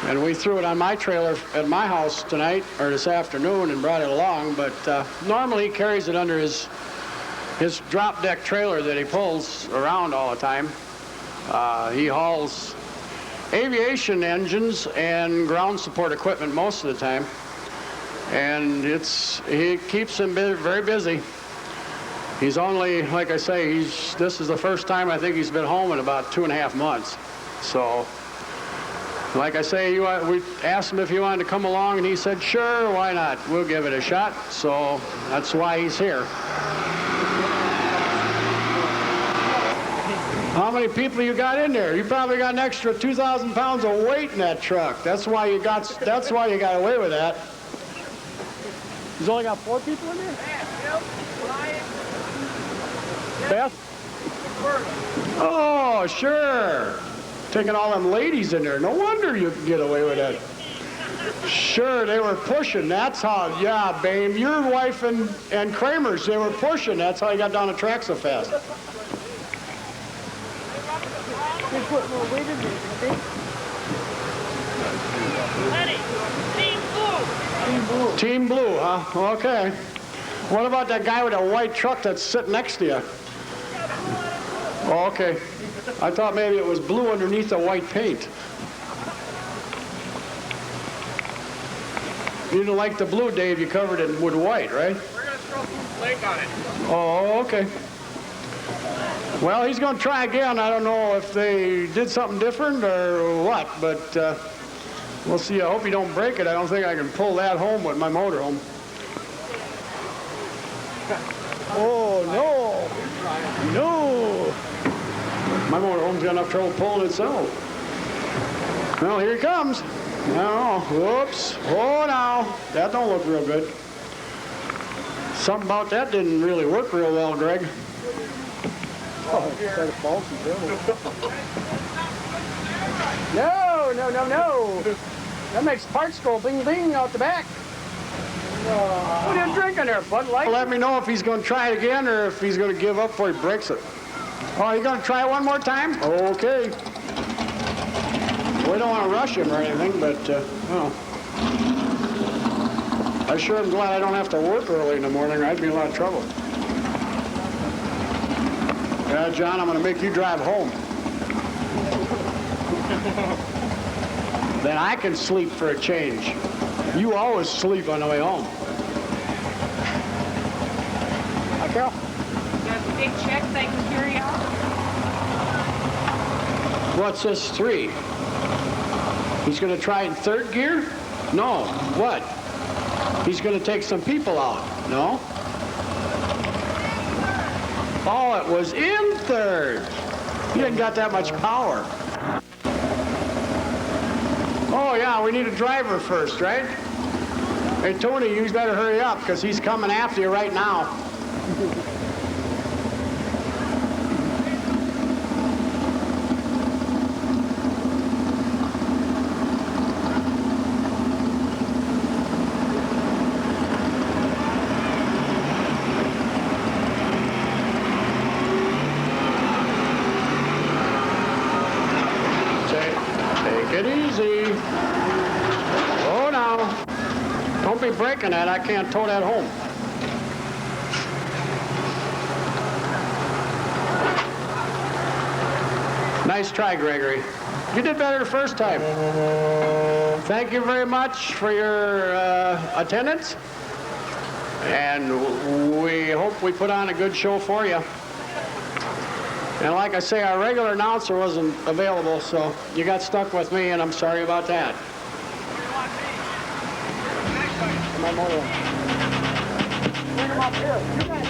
And we threw it on my trailer at my house tonight, or this afternoon, and brought it along. But normally he carries it under his drop deck trailer that he pulls around all the time. He hauls aviation engines and ground support equipment most of the time. And he keeps him very busy. He's only, like I say, this is the first time I think he's been home in about 2.5 months. So, like I say, we asked him if he wanted to come along, and he said, sure, why not? We'll give it a shot. So that's why he's here. How many people you got in there? You probably got an extra 2,000 pounds of weight in that truck. That's why you got away with that. He's only got 4 people in there? Beth? Oh, sure. Taking all them ladies in there. No wonder you can get away with that. Sure, they were pushing. That's how, yeah, babe. Your wife and Kramer's, they were pushing. That's how you got down the track so fast. They put more weight in there, didn't they? Team Blue. Team Blue, huh? Okay. What about that guy with a white truck that's sitting next to you? Oh, okay. I thought maybe it was blue underneath the white paint. You didn't like the blue, Dave. You covered it with white, right? We're going to throw some flake on it. Oh, okay. Well, he's going to try again. I don't know if they did something different or what, but we'll see. I hope you don't break it. I don't think I can pull that home with my motorhome. Oh, no. No. My motorhome's got enough trouble pulling itself. Well, here he comes. No, whoops. Oh, now. That don't look real good. Something about that didn't really work real well, Greg. Oh, no, no, no, no. That makes parts go bing, bing out the back. What are you drinking there, Bud Light? Let me know if he's going to try it again or if he's going to give up before he breaks it. Oh, you going to try it one more time? Okay. We don't want to rush him or anything, but, well. I sure am glad I don't have to work early in the morning. I'd be in a lot of trouble. Yeah, John, I'm going to make you drive home. Then I can sleep for a change. You always sleep on the way home. Hi, Carol. Got a big check they can carry out. What's this, 3? He's going to try in 3rd gear? No. What? He's going to take some people out. No? Oh, it was in 3rd. He didn't got that much power. Oh, yeah, we need a driver first, right? Hey, Tony, you better hurry up, because he's coming after you right now. Take it easy. Oh, now. Don't be breaking that. I can't tow that home. Nice try, Gregory. You did better the first time. Thank you very much for your attendance. And we hope we put on a good show for you. And like I say, our regular announcer wasn't available, so you got stuck with me, and I'm sorry about that. My motor. Bring him up here. You guys,